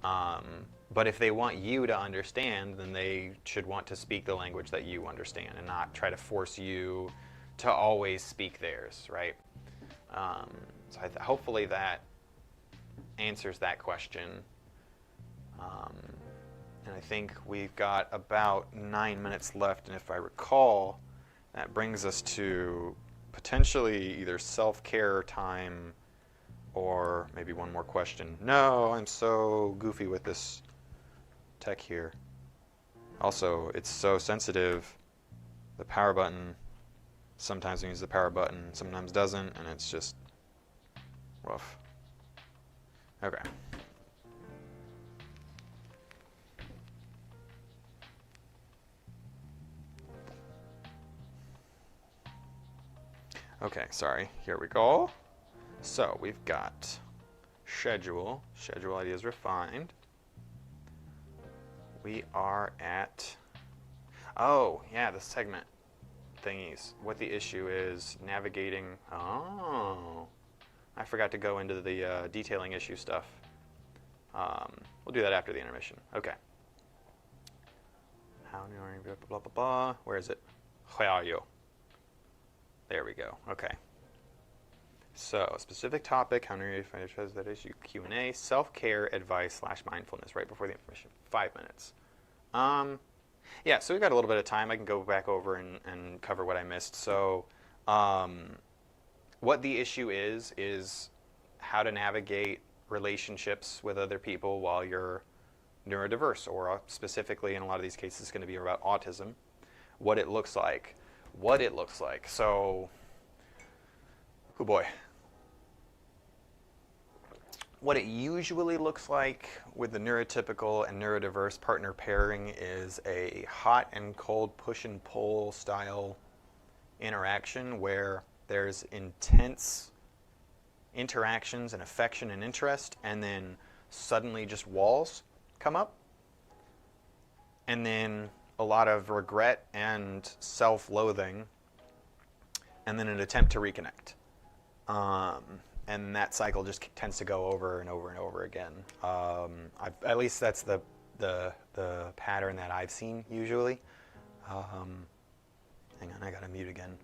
But if they want you to understand, then they should want to speak the language that you understand and not try to force you to always speak theirs, right? So hopefully that answers that question. And I think we've got about 9 minutes left, and if I recall, that brings us to potentially either self-care time or maybe one more question. No, I'm so goofy with this tech here. Also, it's so sensitive. The power button, sometimes we use the power button, sometimes doesn't, and it's just rough. Okay. Okay, sorry, here we go. So we've got schedule ideas refined. We are at, oh yeah, the segment thingies. What the issue is, navigating, oh, I forgot to go into the detailing issue stuff. We'll do that after the intermission. Okay. How do you, blah, blah, blah, blah. Where is it? Where are you? There we go. Okay. So, specific topic, how do you find that issue? Q&A, self-care advice / mindfulness, right before the information. 5 minutes. Yeah, so we've got a little bit of time. I can go back over and cover what I missed. So, what the issue is how to navigate relationships with other people while you're neurodiverse, or specifically in a lot of these cases it's going to be about autism, what it looks like. So, oh boy. What it usually looks like with the neurotypical and neurodiverse partner pairing is a hot and cold push and pull style interaction where there's intense interactions and affection and interest, and then suddenly just walls come up, and then a lot of regret and self-loathing, and then an attempt to reconnect. And that cycle just tends to go over and over and over again. At least that's the pattern that I've seen usually. Hang on, I gotta mute again.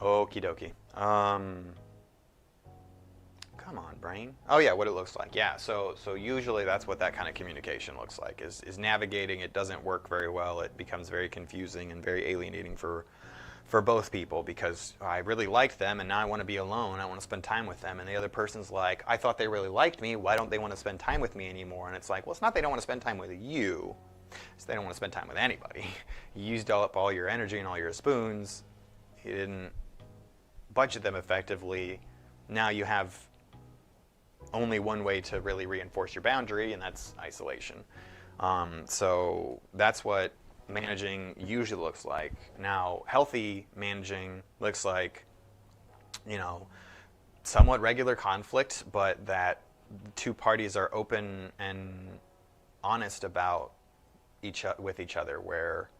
Okie dokie. Come on, brain. Oh yeah, what it looks like. Yeah, so usually that's what that kind of communication looks like, is navigating. It doesn't work very well. It becomes very confusing and very alienating for for both people, because I really liked them and now I want to be alone. I want to spend time with them. And the other person's like, I thought they really liked me. Why don't they want to spend time with me anymore? And it's like, well, it's not they don't want to spend time with you. It's they don't want to spend time with anybody. You used up all your energy and all your spoons. You didn't budget them effectively. Now you have only one way to really reinforce your boundary, and that's isolation. So that's what managing usually looks like. Now, healthy managing looks like, somewhat regular conflict, but that two parties are open and honest about with each other, where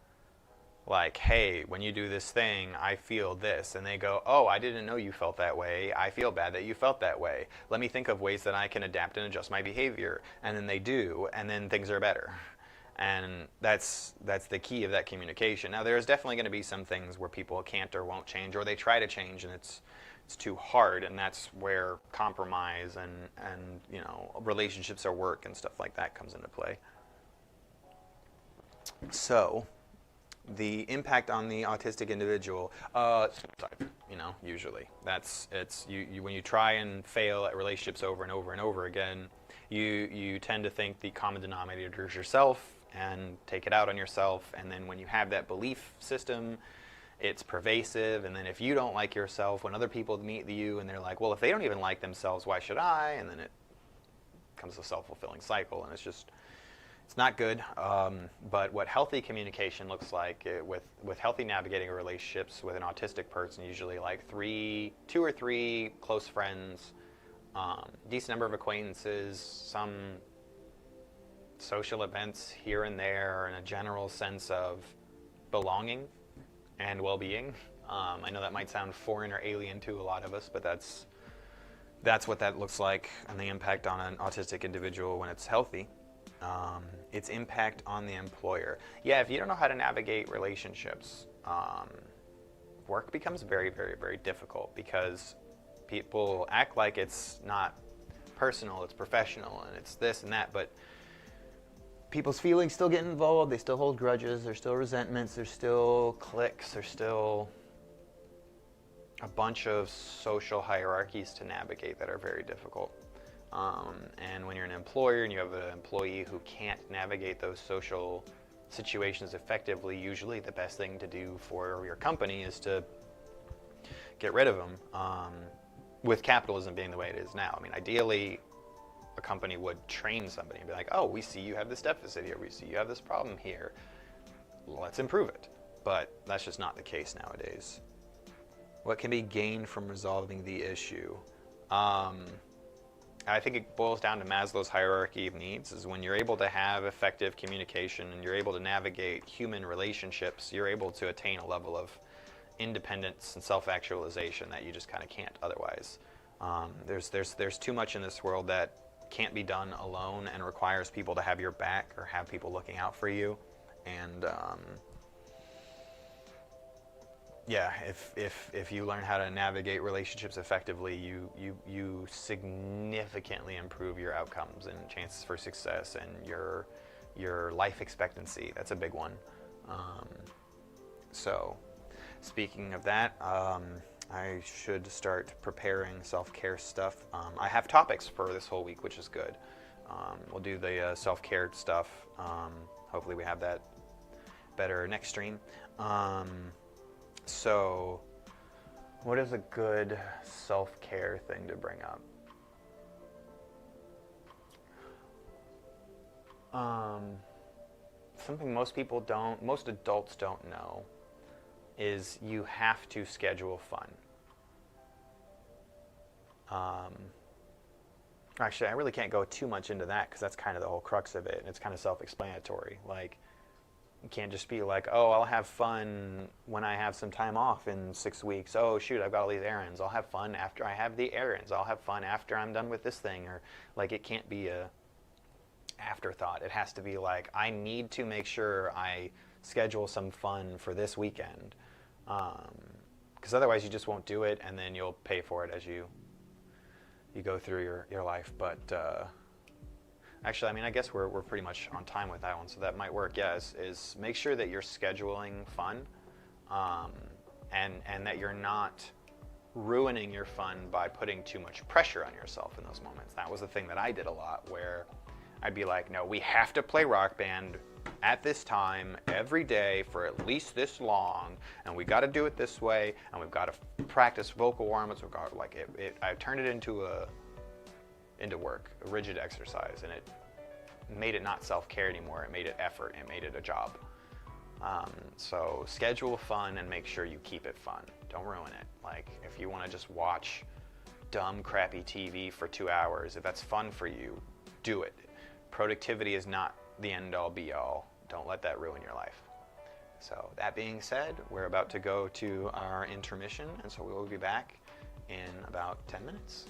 like, hey, when you do this thing, I feel this. And they go, oh, I didn't know you felt that way. I feel bad that you felt that way. Let me think of ways that I can adapt and adjust my behavior. And then they do, and then things are better. And that's the key of that communication. Now, there's definitely going to be some things where people can't or won't change, or they try to change and it's too hard, and that's where compromise and relationships or work and stuff like that comes into play. So, the impact on the autistic individual, usually. When you try and fail at relationships over and over and over again, you tend to think the common denominator is yourself and take it out on yourself, and then when you have that belief system, it's pervasive, and then if you don't like yourself, when other people meet you and they're like, well, if they don't even like themselves, why should I? And then it becomes a self-fulfilling cycle, and it's not good. But what healthy communication looks like with healthy navigating relationships with an autistic person, usually like 2 or 3 close friends, decent number of acquaintances, some social events here and there, and a general sense of belonging and well-being. I know that might sound foreign or alien to a lot of us, but that's what that looks like, and the impact on an autistic individual when it's healthy. Its impact on the employer. Yeah, if you don't know how to navigate relationships, work becomes very, very, very difficult, because people act like it's not personal, it's professional, and it's this and that, but people's feelings still get involved, they still hold grudges, there's still resentments, there's still cliques, there's still a bunch of social hierarchies to navigate that are very difficult. And when you're an employer and you have an employee who can't navigate those social situations effectively, usually the best thing to do for your company is to get rid of them, with capitalism being the way it is now. I mean, ideally, a company would train somebody and be like, oh, we see you have this deficit here, we see you have this problem here, let's improve it. But that's just not the case nowadays. What can be gained from resolving the issue? I think it boils down to Maslow's hierarchy of needs. Is when you're able to have effective communication and you're able to navigate human relationships, you're able to attain a level of independence and self-actualization that you just kind of can't otherwise. There's too much in this world that can't be done alone and requires people to have your back or have people looking out for you. And yeah, if you learn how to navigate relationships effectively, you significantly improve your outcomes and chances for success and your life expectancy. That's a big one. So, speaking of that, I should start preparing self-care stuff. I have topics for this whole week, which is good. We'll do the self-care stuff. Hopefully we have that better next stream. So, what is a good self-care thing to bring up? Something most adults don't know is you have to schedule fun. Actually, I really can't go too much into that because that's kind of the whole crux of it, and it's kind of self-explanatory. Like, you can't just be like, oh, I'll have fun when I have some time off in 6 weeks. Oh, shoot, I've got all these errands. I'll have fun after I have the errands. I'll have fun after I'm done with this thing. Or, like, it can't be a afterthought. It has to be like, I need to make sure I schedule some fun for this weekend. Because otherwise you just won't do it, and then you'll pay for it as you go through your life. But actually, I mean, I guess we're pretty much on time with that one, so that might work. Yeah, is make sure that you're scheduling fun. and that you're not ruining your fun by putting too much pressure on yourself in those moments. That was the thing that I did a lot, where I'd be like, no, we have to play Rock Band at this time every day for at least this long, and we got to do it this way, and we've got to practice vocal warm-ups. We've got like I turned it into work, a rigid exercise, and it made it not self-care anymore. It made it effort. It made it a job. So schedule fun and make sure you keep it fun. Don't ruin it. Like, if you want to just watch dumb, crappy TV for 2 hours, if that's fun for you, do it. Productivity is not the end-all, be-all. Don't let that ruin your life. So that being said, we're about to go to our intermission, and so we will be back in about 10 minutes.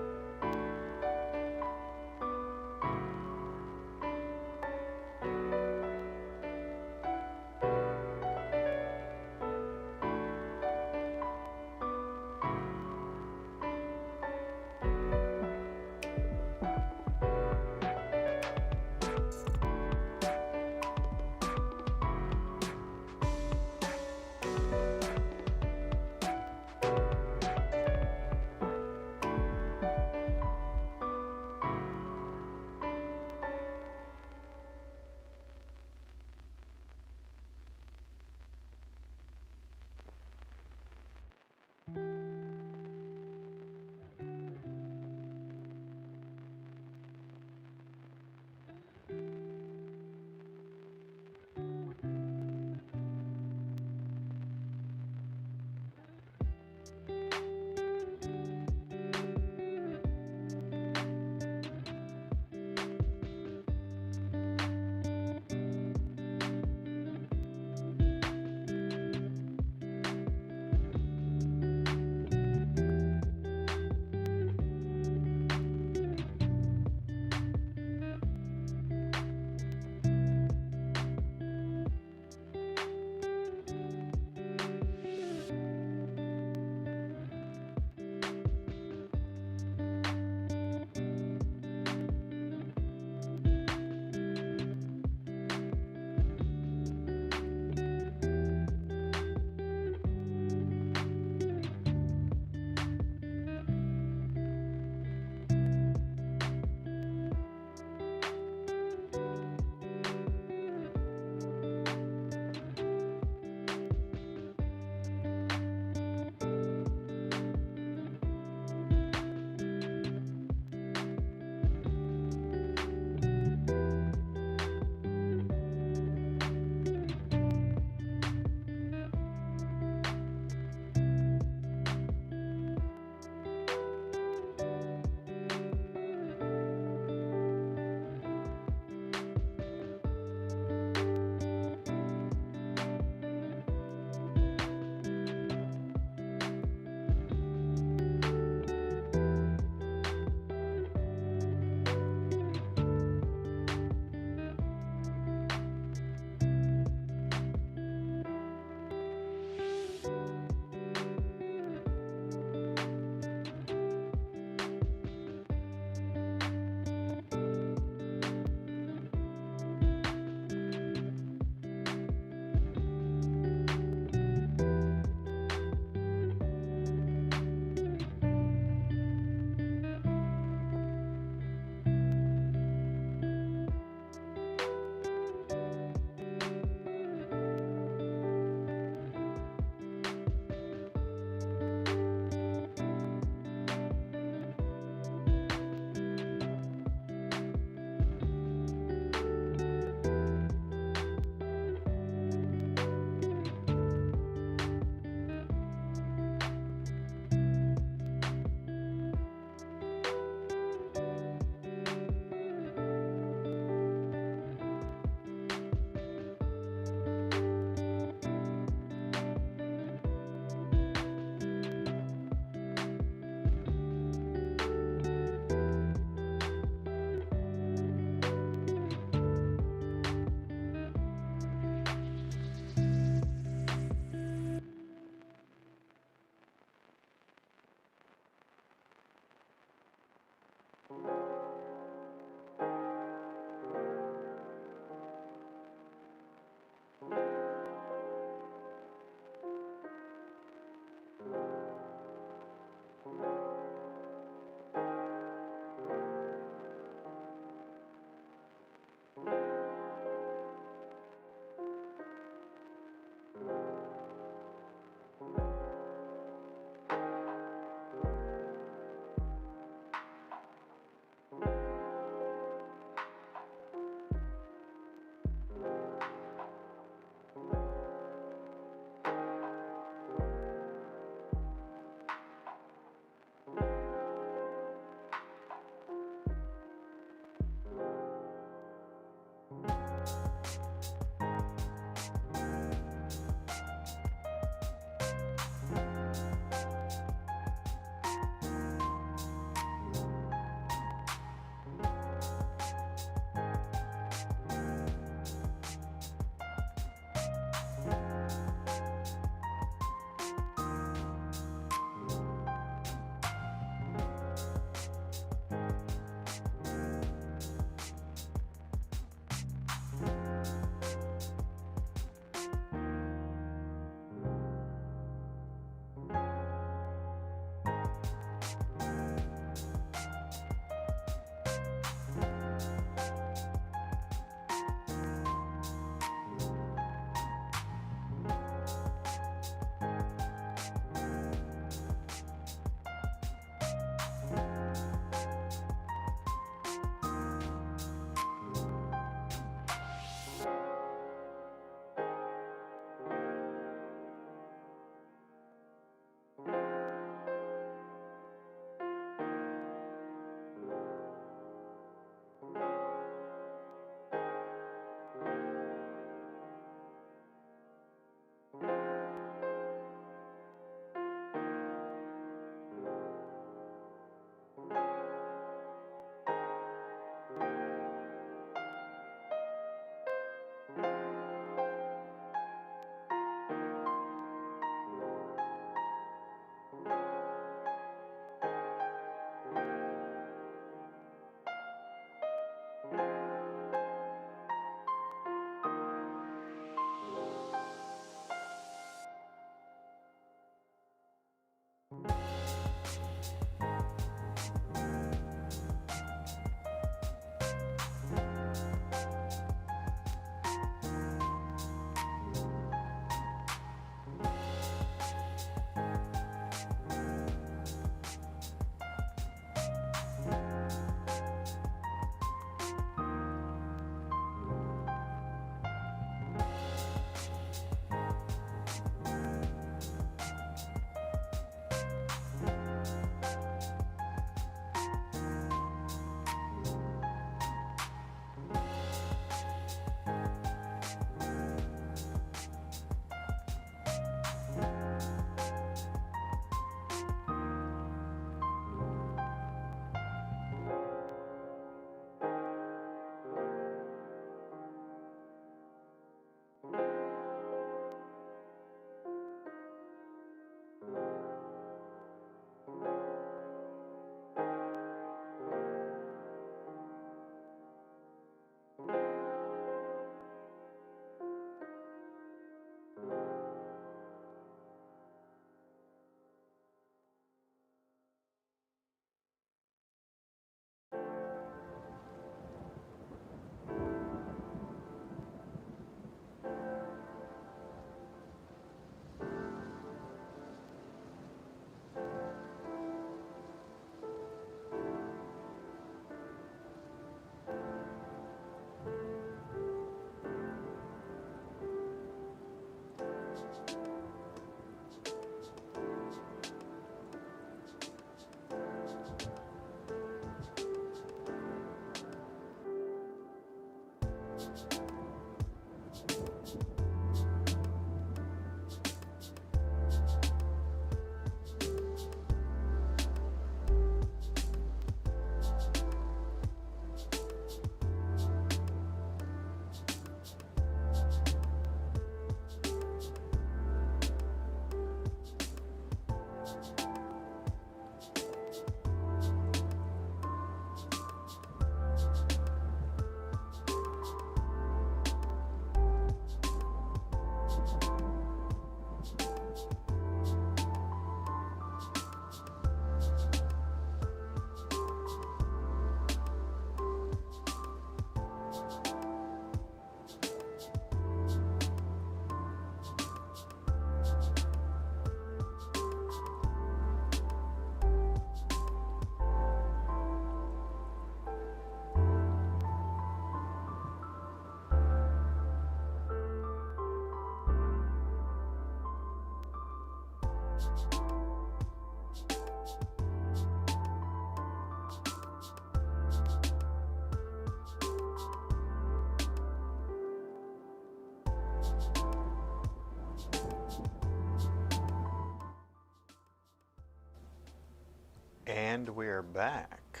And we're back.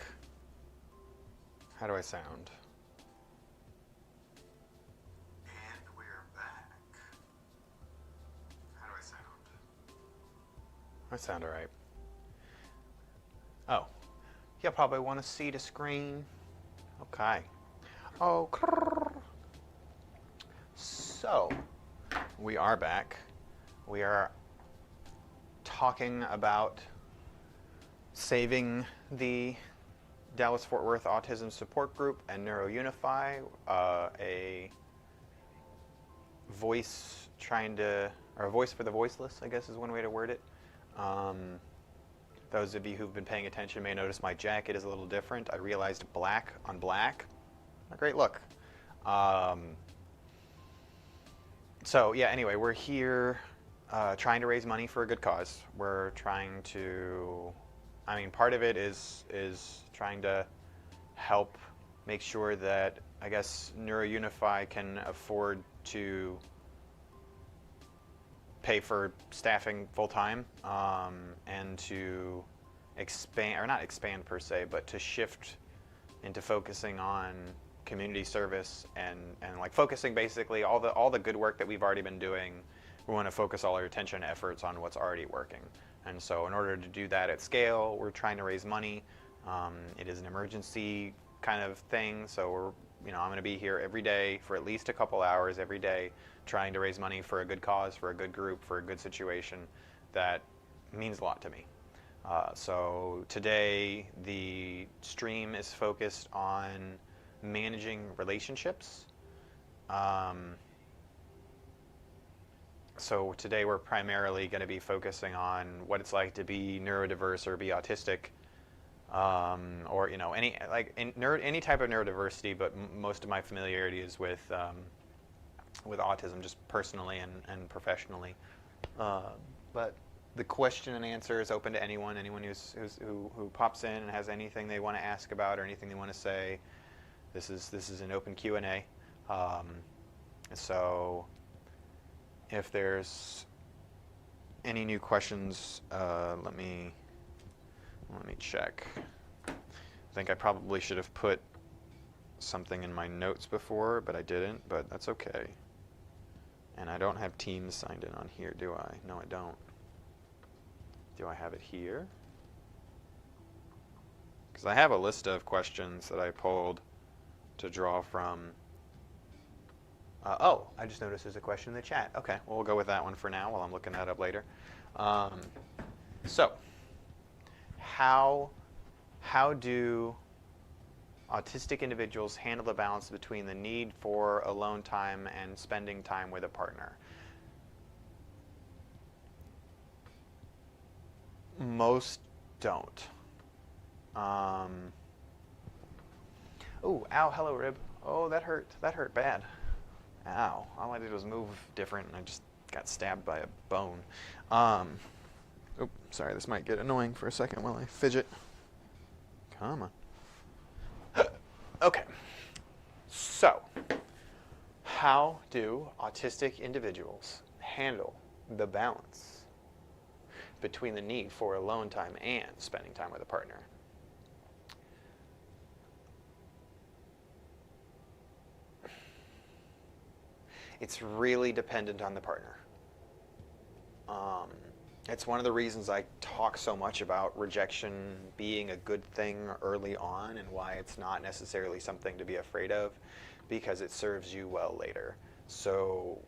How do I sound? And we're back. How do I sound? I sound alright. Oh, you'll probably want to see the screen. Okay. Oh, so we are back. We are talking about saving the Dallas-Fort Worth Autism Support Group and NeuroUnify, a voice a voice for the voiceless, I guess is one way to word it. Those of you who've been paying attention may notice my jacket is a little different. I realized black on black, a great look. So yeah, anyway, we're here trying to raise money for a good cause. We're trying to, part of it is trying to help make sure that, I guess, NeuroUnify can afford to pay for staffing full-time and to expand, or not expand per se, but to shift into focusing on community service and like focusing basically all the good work that we've already been doing. We want to focus all our attention and efforts on what's already working. And so in order to do that at scale, we're trying to raise money. It is an emergency kind of thing, so I'm going to be here every day for at least a couple hours every day trying to raise money for a good cause, for a good group, for a good situation that means a lot to me. So today the stream is focused on managing relationships. So today we're primarily going to be focusing on what it's like to be neurodiverse or be autistic, or any type of neurodiversity. But most of my familiarity is with autism, just personally and professionally. But the question and answer is open to anyone who pops in and has anything they want to ask about or anything they want to say. This is an open Q&A. So if there's any new questions, let me check. I think I probably should have put something in my notes before, but I didn't, but that's okay. And I don't have Teams signed in on here, do I? No, I don't. Do I have it here? Because I have a list of questions that I pulled to draw from. Oh, I just noticed there's a question in the chat. Okay, well, we'll go with that one for now while I'm looking that up later. So, how do autistic individuals handle the balance between the need for alone time and spending time with a partner? Most don't. Oh, ow, hello, rib. Oh, that hurt. That hurt bad. Ow. All I did was move different and I just got stabbed by a bone. Oh, sorry, this might get annoying for a second while I fidget. Come on. Okay. So, how do autistic individuals handle the balance between the need for alone time and spending time with a partner? It's really dependent on the partner. It's one of the reasons I talk so much about rejection being a good thing early on and why it's not necessarily something to be afraid of, because it serves you well later. So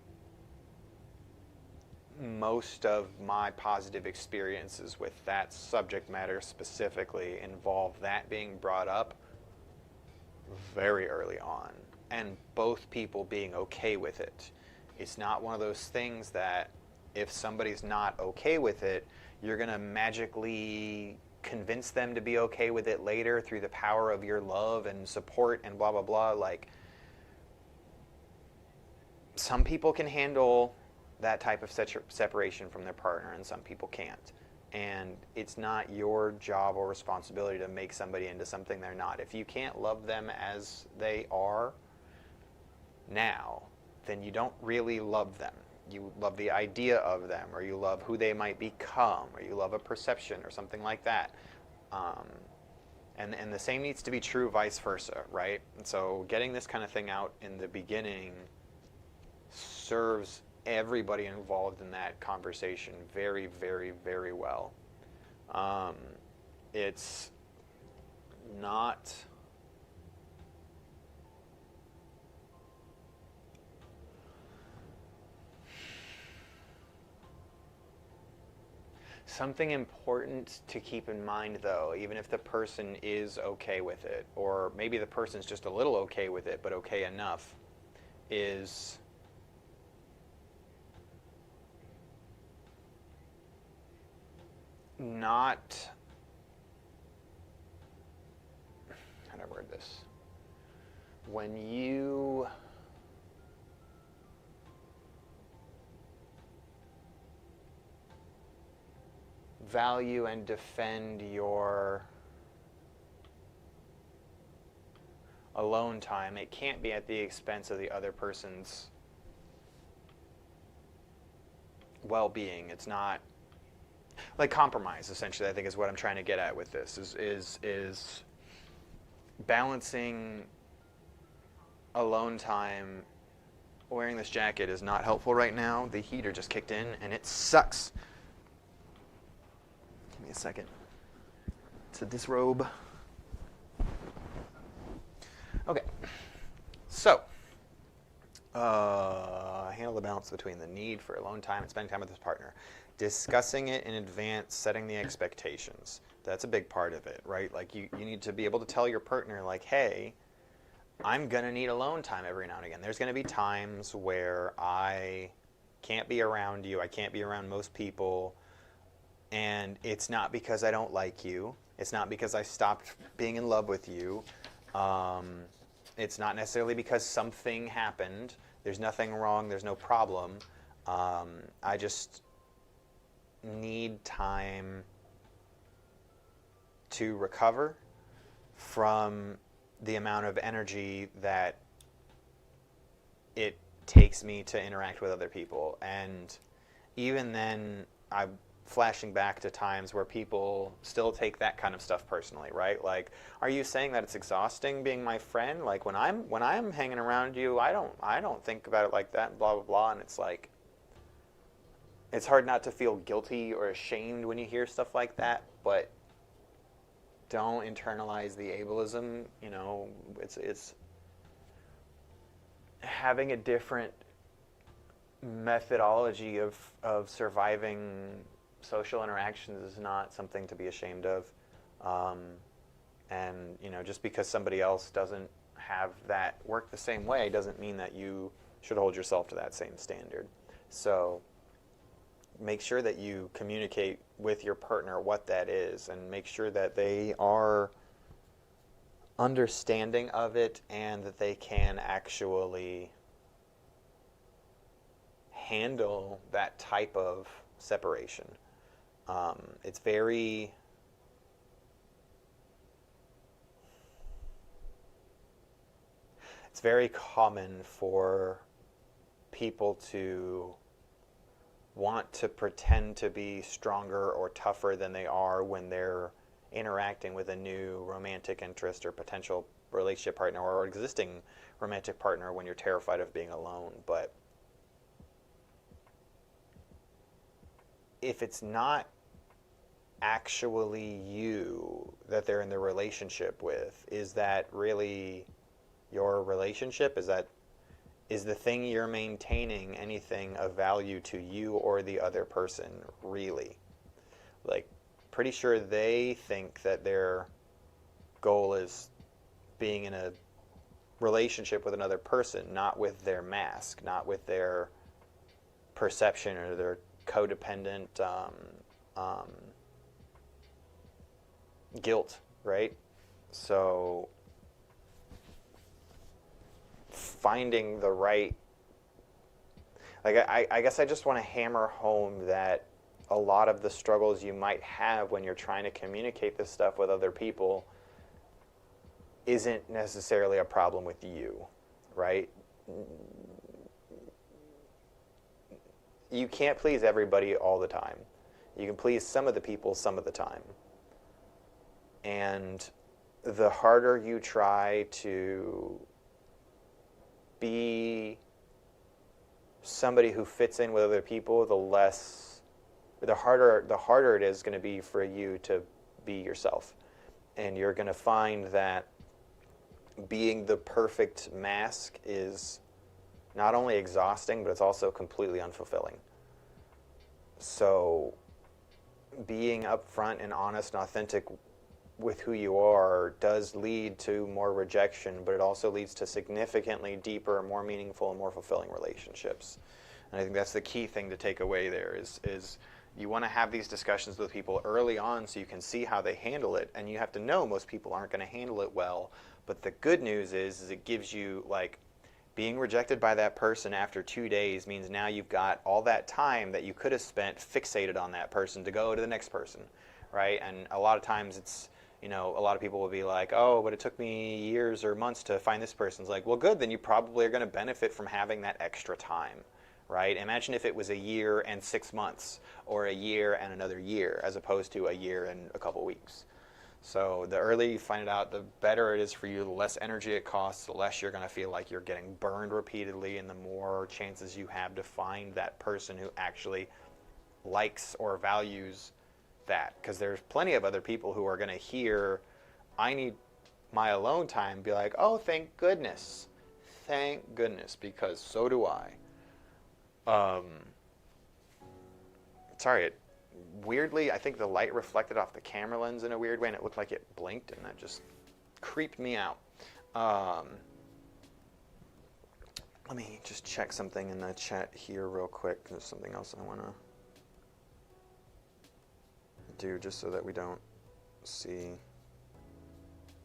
most of my positive experiences with that subject matter specifically involve that being brought up very early on and both people being okay with it. It's not one of those things that if somebody's not okay with it, you're going to magically convince them to be okay with it later through the power of your love and support and blah, blah, blah. Like, some people can handle that type of separation from their partner and some people can't. And it's not your job or responsibility to make somebody into something they're not. If you can't love them as they are now, then you don't really love them. You love the idea of them, or you love who they might become, or you love a perception or something like that. Um, and the same needs to be true vice versa, right? And so getting this kind of thing out in the beginning serves everybody involved in that conversation very, very, very well. Um, it's not something important to keep in mind, though, even if the person is okay with it, or maybe the person's just a little okay with it, but okay enough, is not, how do I word this? When you value and defend your alone time, it can't be at the expense of the other person's well-being. It's not like compromise, essentially, I think is what I'm trying to get at with this, is balancing alone time. Wearing this jacket is not helpful right now. The heater just kicked in and it sucks. Give me a second to disrobe. Okay, so handle the balance between the need for alone time and spending time with his partner. Discussing it in advance, setting the expectations. That's a big part of it, right? Like you need to be able to tell your partner, like, hey, I'm going to need alone time every now and again. There's going to be times where I can't be around you. I can't be around most people. And it's not because I don't like you. It's not because I stopped being in love with you. It's not necessarily because something happened. There's nothing wrong. There's no problem. I just need time to recover from the amount of energy that it takes me to interact with other people. And even then, I'm flashing back to times where people still take that kind of stuff personally, right? Like, are you saying that it's exhausting being my friend? Like when I'm hanging around you, I don't think about it like that, blah blah blah. And it's like, it's hard not to feel guilty or ashamed when you hear stuff like that, but don't internalize the ableism. You know, it's having a different methodology of surviving social interactions is not something to be ashamed of. And, you know, just because somebody else doesn't have that work the same way doesn't mean that you should hold yourself to that same standard. So make sure that you communicate with your partner what that is, and make sure that they are understanding of it and that they can actually handle that type of separation. It's very common for people to want to pretend to be stronger or tougher than they are when they're interacting with a new romantic interest or potential relationship partner or existing romantic partner when you're terrified of being alone. But if it's not actually you that they're in the relationship with, is that really your relationship? Is the thing you're maintaining anything of value to you or the other person, really? Like, pretty sure they think that their goal is being in a relationship with another person, not with their mask, not with their perception or their codependent guilt, right? So finding the right, like, I guess I just want to hammer home that a lot of the struggles you might have when you're trying to communicate this stuff with other people isn't necessarily a problem with you, right? You can't please everybody all the time. You can please some of the people some of the time. And the harder you try to be somebody who fits in with other people, the harder it is going to be for you to be yourself. And you're going to find that being the perfect mask is not only exhausting, but it's also completely unfulfilling. So being upfront and honest and authentic with who you are does lead to more rejection, but it also leads to significantly deeper, more meaningful, and more fulfilling relationships. And I think that's the key thing to take away there is you want to have these discussions with people early on so you can see how they handle it. And you have to know most people aren't going to handle it well. But the good news is it gives you, like, being rejected by that person after 2 days means now you've got all that time that you could have spent fixated on that person to go to the next person, right? And a lot of times it's, a lot of people will be like, oh, but it took me years or months to find this person. It's like, well, good, then you probably are going to benefit from having that extra time, right? Imagine if it was a year and 6 months, or a year and another year, as opposed to a year and a couple weeks. So the earlier you find it out, the better it is for you, the less energy it costs, the less you're going to feel like you're getting burned repeatedly, and the more chances you have to find that person who actually likes or values that. Because there's plenty of other people who are going to hear, I need my alone time, be like, oh, thank goodness. Thank goodness, because so do I. Sorry, weirdly, I think the light reflected off the camera lens in a weird way, and it looked like it blinked, and that just creeped me out. Let me just check something in the chat here real quick. There's something else I want to do just so that we don't see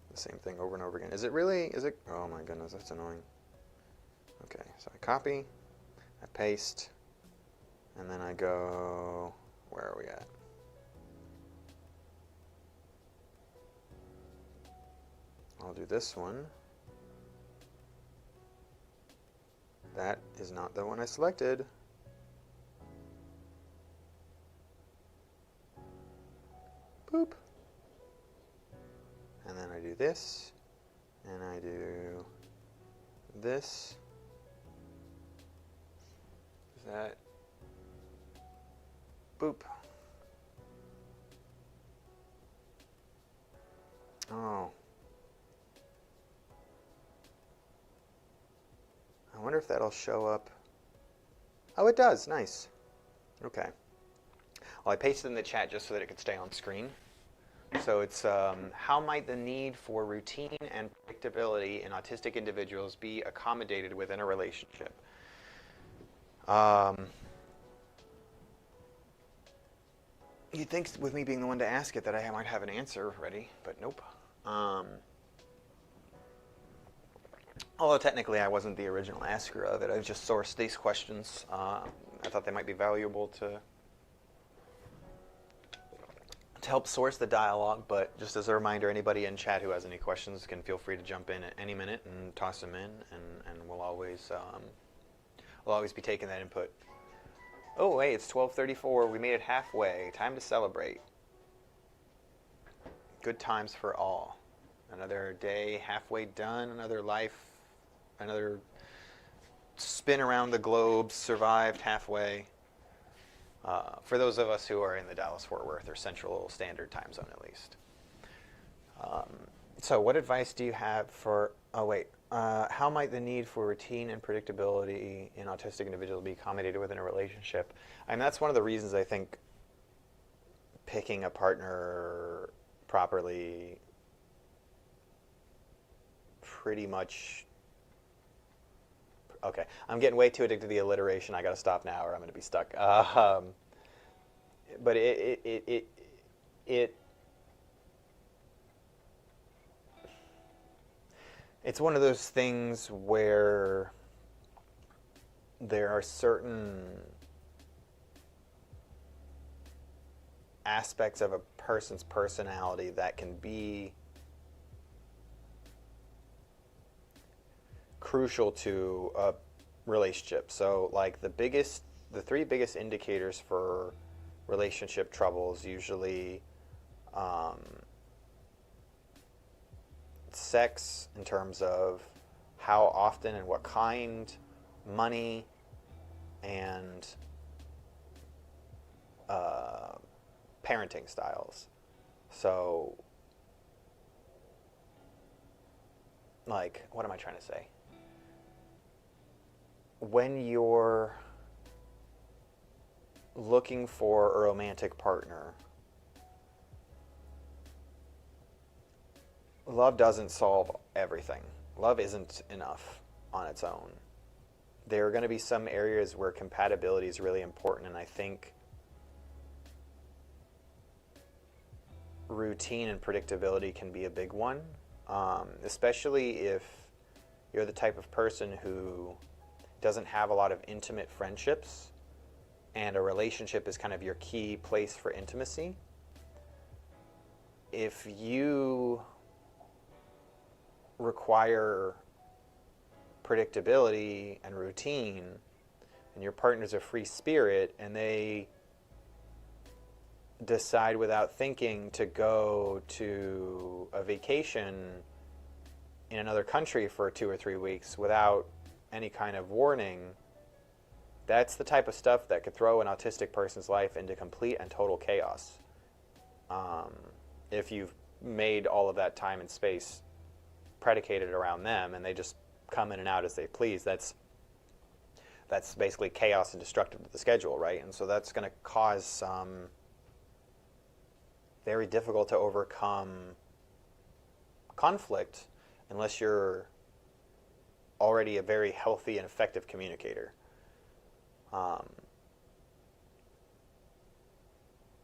the same thing over and over again. Is it? Oh my goodness, that's annoying. Okay, so I copy, I paste, and then I go, where are we at? I'll do this one. That is not the one I selected. Boop. And then I do this, and I do this. Is that? Boop. Oh. I wonder if that'll show up. Oh, it does. Nice. Okay. Well, I pasted in the chat just so that it could stay on screen. So it's how might the need for routine and predictability in autistic individuals be accommodated within a relationship? You'd think with me being the one to ask it that I might have an answer ready, but nope. Although technically I wasn't the original asker of it, I just sourced these questions. I thought they might be valuable to help source the dialogue, but just as a reminder, anybody in chat who has any questions can feel free to jump in at any minute and toss them in, and we'll always be taking that input. Oh, hey, it's 12:34. We made it halfway. Time to celebrate. Good times for all. Another day halfway done, another life, another spin around the globe, survived halfway. For those of us who are in the Dallas-Fort Worth or Central Standard Time Zone, at least. So what advice do you have for, how might the need for routine and predictability in autistic individuals be accommodated within a relationship? And that's one of the reasons I think picking a partner properly pretty much... Okay, I'm getting way too addicted to the alliteration. I got to stop now or I'm going to be stuck. But it's one of those things where there are certain aspects of a person's personality that can be crucial to a relationship. So like the three biggest indicators for relationship troubles usually sex, in terms of how often and what kind, money, and parenting styles. So, like, what am I trying to say? When you're looking for a romantic partner, love doesn't solve everything. Love isn't enough on its own. There are going to be some areas where compatibility is really important, and I think routine and predictability can be a big one, especially if you're the type of person who doesn't have a lot of intimate friendships and a relationship is kind of your key place for intimacy. If you require predictability and routine, and your partner's a free spirit, and they decide without thinking to go to a vacation in another country for 2 or 3 weeks without any kind of warning, that's the type of stuff that could throw an autistic person's life into complete and total chaos. If you've made all of that time and space predicated around them and they just come in and out as they please, that's basically chaos and destructive to the schedule, right? And so that's going to cause some very difficult to overcome conflict unless you're already a very healthy and effective communicator.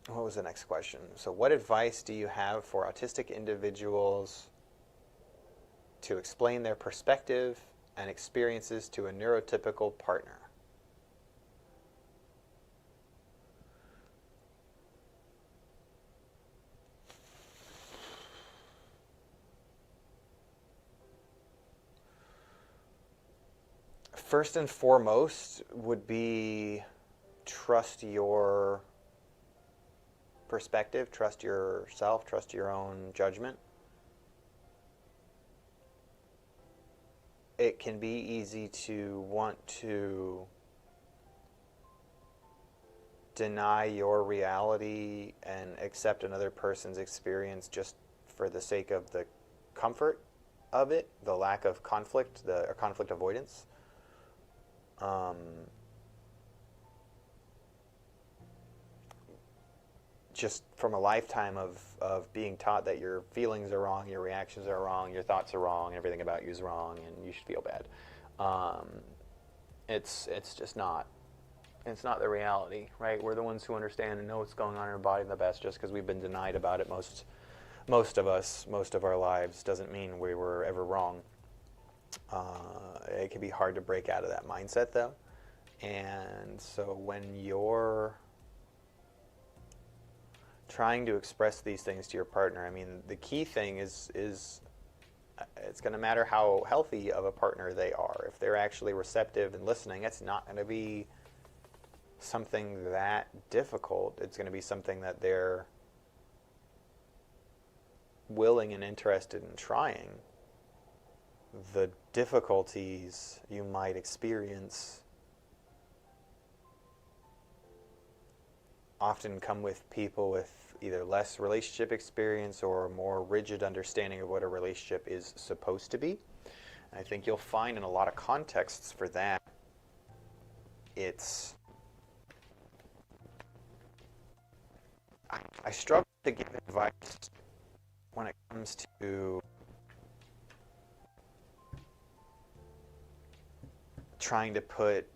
What was the next question? So what advice do you have for autistic individuals to explain their perspective and experiences to a neurotypical partner? First and foremost would be trust your perspective, trust yourself, trust your own judgment. It can be easy to want to deny your reality and accept another person's experience just for the sake of the comfort of it, the lack of conflict, or conflict avoidance. Just from a lifetime of being taught that your feelings are wrong, your reactions are wrong, your thoughts are wrong, and everything about you is wrong, and you should feel bad. It's just not. It's not the reality, right? We're the ones who understand and know what's going on in our body the best. Just because we've been denied about it most of us, most of our lives, doesn't mean we were ever wrong. It can be hard to break out of that mindset, though. And so when you're trying to express these things to your partner, I mean, the key thing is it's going to matter how healthy of a partner they are. If they're actually receptive and listening, it's not going to be something that difficult. It's going to be something that they're willing and interested in trying. The difficulties you might experience often come with people with either less relationship experience or a more rigid understanding of what a relationship is supposed to be. And I think you'll find in a lot of contexts for that, I struggle to give advice when it comes to trying to put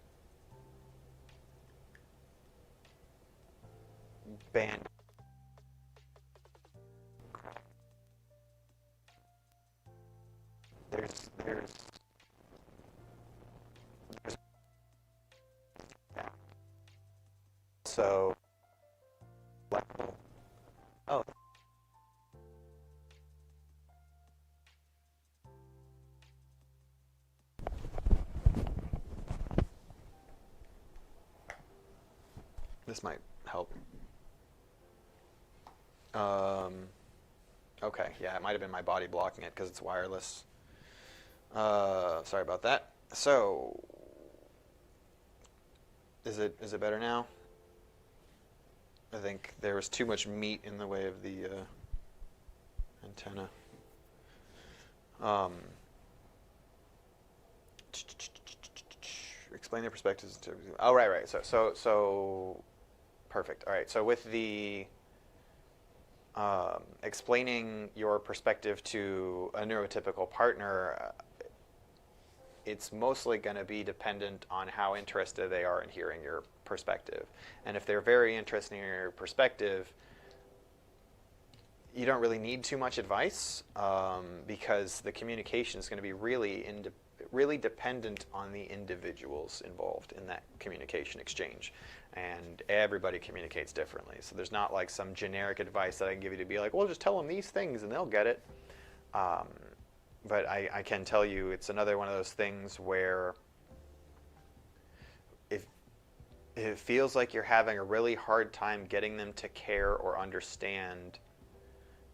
band there's so oh, this might help. Okay, yeah, it might have been my body blocking it because it's wireless. Sorry about that. So, is it better now? I think there was too much meat in the way of the antenna. Um, Explain their perspectives. Oh, right. So, perfect. All right. So with the explaining your perspective to a neurotypical partner, it's mostly going to be dependent on how interested they are in hearing your perspective. And if they're very interested in your perspective, you don't really need too much advice because the communication is going to be really dependent on the individuals involved in that communication exchange. And everybody communicates differently. So there's not like some generic advice that I can give you to be like, well, just tell them these things and they'll get it. But I can tell you it's another one of those things where if it feels like you're having a really hard time getting them to care or understand,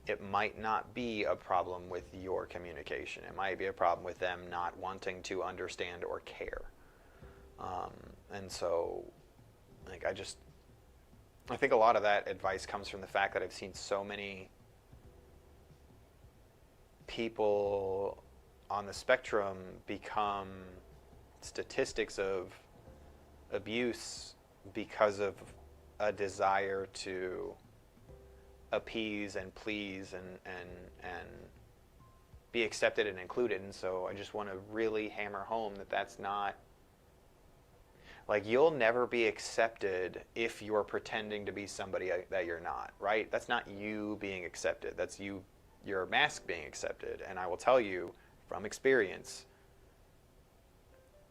it might not be a problem with your communication. It might be a problem with them not wanting to understand or care. And so, like, I think a lot of that advice comes from the fact that I've seen so many people on the spectrum become statistics of abuse because of a desire to appease and please and be accepted and included. And so I just want to really hammer home that that's not, like, you'll never be accepted if you're pretending to be somebody that you're not, right? That's not you being accepted. That's your mask being accepted. And I will tell you from experience,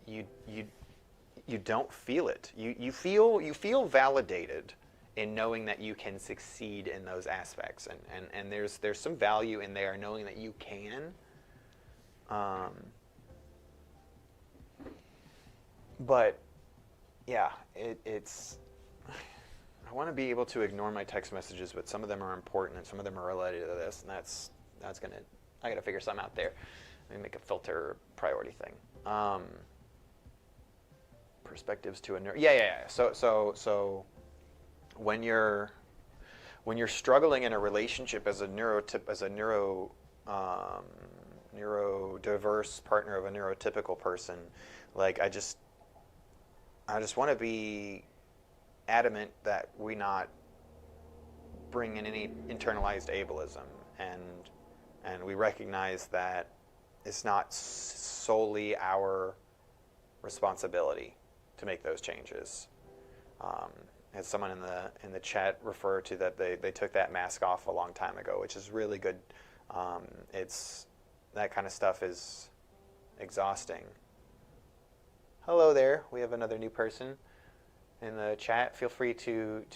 you don't feel it. You feel validated in knowing that you can succeed in those aspects, and there's some value in there knowing that you can. But yeah, it's. I want to be able to ignore my text messages, but some of them are important and some of them are related to this, and that's gonna. I gotta figure something out there. Let me make a filter priority thing. Perspectives to a nerd. Yeah. So when you're struggling in a relationship as a neurodiverse partner of a neurotypical person, like I just want to be adamant that we not bring in any internalized ableism, and we recognize that it's not solely our responsibility to make those changes. As someone in the chat referred to, that they took that mask off a long time ago, which is really good. It's that kind of stuff is exhausting. Hello there. We have another new person in the chat. Feel free to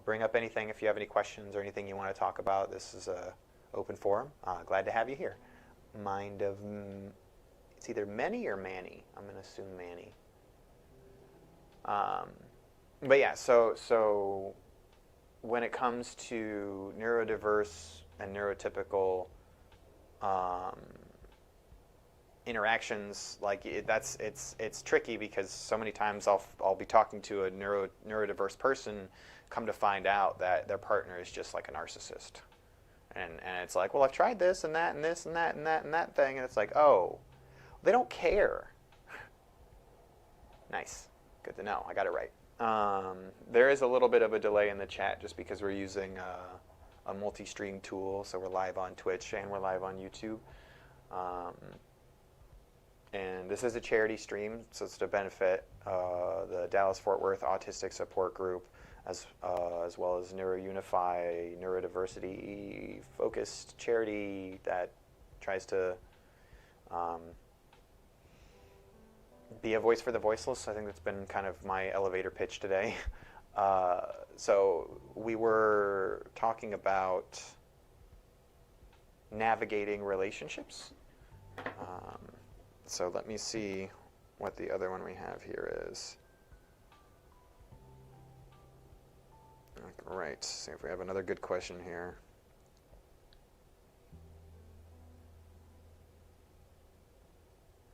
bring up anything if you have any questions or anything you want to talk about. This is a open forum. Glad to have you here. Mind of it's either Manny or Manny. I'm going to assume Manny. But yeah, so when it comes to neurodiverse and neurotypical interactions, like it's tricky because so many times I'll be talking to a neurodiverse person, come to find out that their partner is just like a narcissist, and it's like, well, I've tried this and that and this and that and that and that thing, and it's like, oh, they don't care. Nice. Good to know. I got it right. There is a little bit of a delay in the chat just because we're using a multi-stream tool, so we're live on Twitch and we're live on YouTube. And this is a charity stream, so it's to benefit the Dallas-Fort Worth Autistic Support Group, as well as Neurodiverse, neurodiversity-focused charity that tries to be a voice for the voiceless. I think that's been kind of my elevator pitch today. So we were talking about navigating relationships. So let me see what the other one we have here is. All right, see if we have another good question here.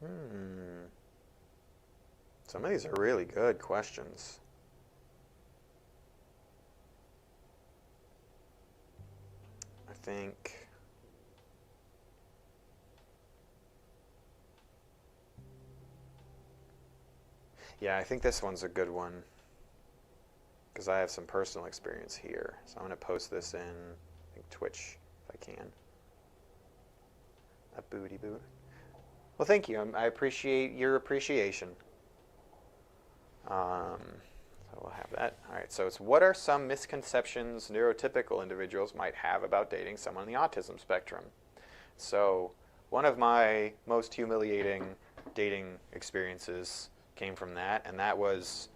Hmm. Some of these are really good questions. I think... Yeah, I think this one's a good one because I have some personal experience here. So I'm going to post this in, I think, Twitch if I can. A booty boot. Well, thank you. I appreciate your appreciation. So we'll have that. All right, so it's what are some misconceptions neurotypical individuals might have about dating someone on the autism spectrum? So one of my most humiliating dating experiences came from that, and that was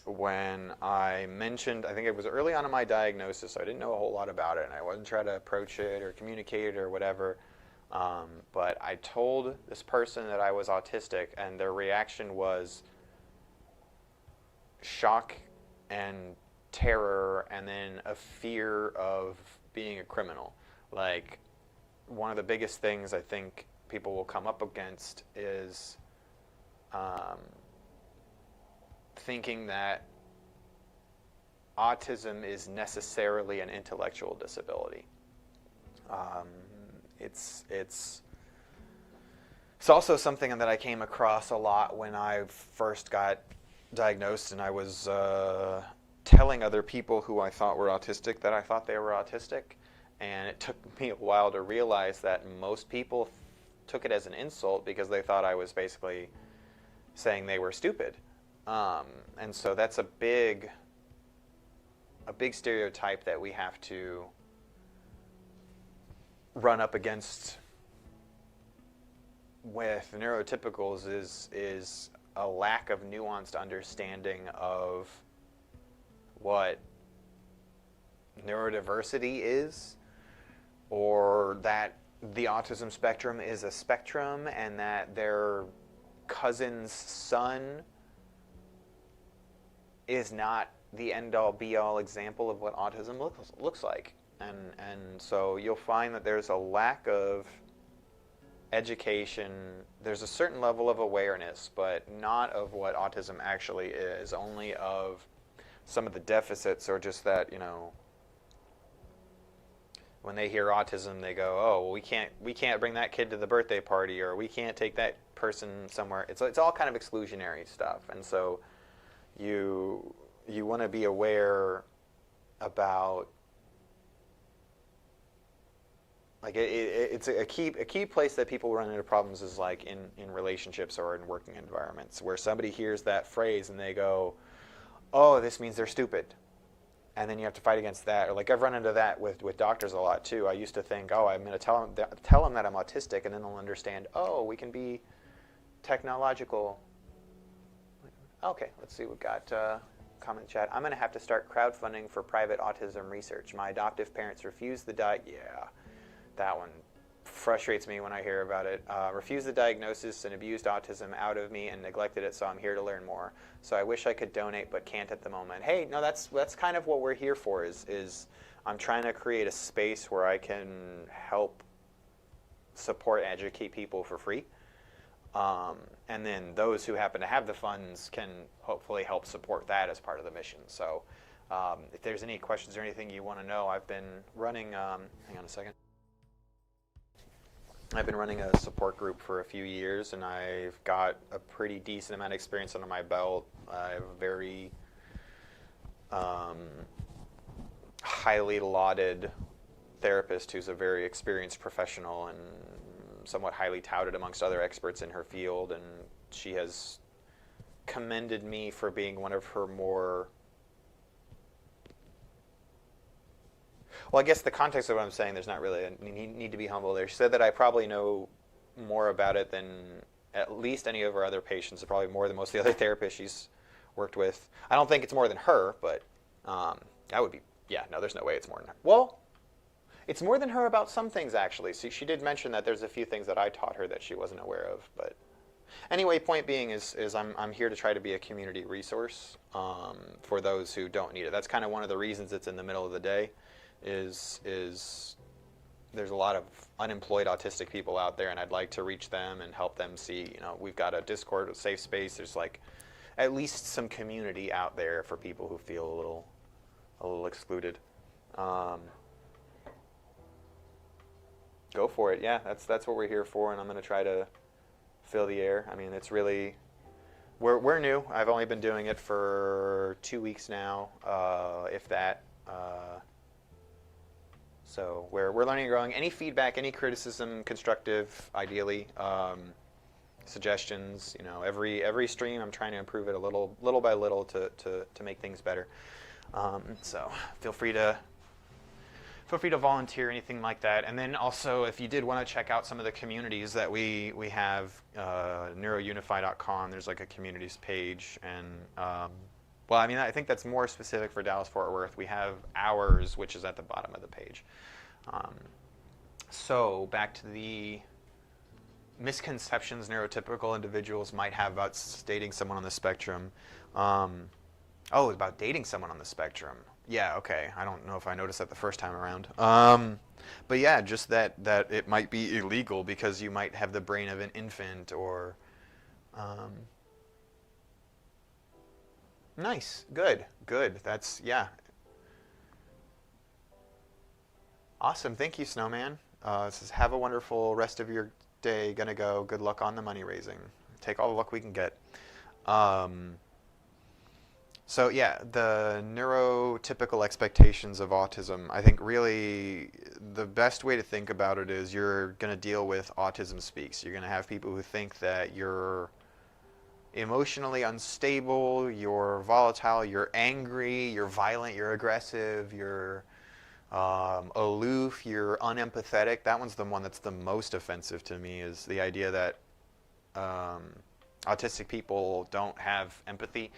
when I mentioned, I think it was early on in my diagnosis, so I didn't know a whole lot about it, and I wasn't trying to approach it or communicate it or whatever, but I told this person that I was autistic, and their reaction was shock and terror, and then a fear of being a criminal. Like, one of the biggest things I think people will come up against is thinking that autism is necessarily an intellectual disability. It's also something that I came across a lot when I first got diagnosed, and I was telling other people who I thought were autistic that I thought they were autistic, and it took me a while to realize that most people took it as an insult because they thought I was basically saying they were stupid. And so that's a big stereotype that we have to run up against with neurotypicals is a lack of nuanced understanding of what neurodiversity is, or that the autism spectrum is a spectrum, and that their cousin's son is not the end-all be-all example of what autism looks like. And so you'll find that there's a lack of education. There's a certain level of awareness, but not of what autism actually is, only of some of the deficits, or just that, you know, when they hear autism, they go, oh, well, we can't bring that kid to the birthday party, or we can't take that person somewhere. It's all kind of exclusionary stuff. And so you want to be aware about, like, it's a key place that people run into problems is like in relationships or in working environments, where somebody hears that phrase and they go, oh, this means they're stupid. And then you have to fight against that. Or like, I've run into that with doctors a lot too. I used to think, oh, I'm going to tell them that I'm autistic, and then they'll understand, oh, we can be technological. Okay, let's see, we've got comment chat. I'm going to have to start crowdfunding for private autism research. My adoptive parents refused the yeah, that one frustrates me when I hear about it. Refused the diagnosis and abused autism out of me and neglected it, so I'm here to learn more. So I wish I could donate, but can't at the moment. Hey, no, that's kind of what we're here for, is I'm trying to create a space where I can help support and educate people for free. And then those who happen to have the funds can hopefully help support that as part of the mission. So if there's any questions or anything you want to know, I've been running, hang on a second. I've been running a support group for a few years, and I've got a pretty decent amount of experience under my belt. I have a very highly lauded therapist who's a very experienced professional and somewhat highly touted amongst other experts in her field, and she has commended me for being one of her more... Well, I guess the context of what I'm saying, there's not really a need to be humble there. She said that I probably know more about it than at least any of her other patients, probably more than most of the other therapists she's worked with. I don't think it's more than her, but that would be, yeah, no, there's no way it's more than her. Well, it's more than her about some things, actually. So she did mention that there's a few things that I taught her that she wasn't aware of. But anyway, point being is I'm here to try to be a community resource for those who don't need it. That's kind of one of the reasons it's in the middle of the day. Is there's a lot of unemployed autistic people out there, and I'd like to reach them and help them see, we've got a Discord, a safe space. There's like at least some community out there for people who feel a little excluded. Go for it. Yeah, that's what we're here for, and I'm going to try to fill the air. I mean, it's really, we're new. I've only been doing it for 2 weeks now, if that. So we're learning and growing. Any feedback, any criticism, constructive, ideally, suggestions. Every stream I'm trying to improve it a little by little to make things better. So feel free to volunteer, anything like that. And then also, if you did want to check out some of the communities that we have, neurounify.com, there's like a communities page. And, well, I mean, I think that's more specific for Dallas-Fort Worth. We have ours, which is at the bottom of the page. So back to the misconceptions neurotypical individuals might have about dating someone on the spectrum. About dating someone on the spectrum. Yeah, okay. I don't know if I noticed that the first time around. But yeah, just that it might be illegal because you might have the brain of an infant or... Nice. Good. That's, yeah. Awesome. Thank you, Snowman. It says, have a wonderful rest of your day. Gonna go. Good luck on the money raising. Take all the luck we can get. So yeah, the neurotypical expectations of autism, I think really the best way to think about it is you're going to deal with autism speaks. You're going to have people who think that you're emotionally unstable, you're volatile, you're angry, you're violent, you're aggressive, you're aloof, you're unempathetic. That one's the one that's the most offensive to me, is the idea that autistic people don't have empathy.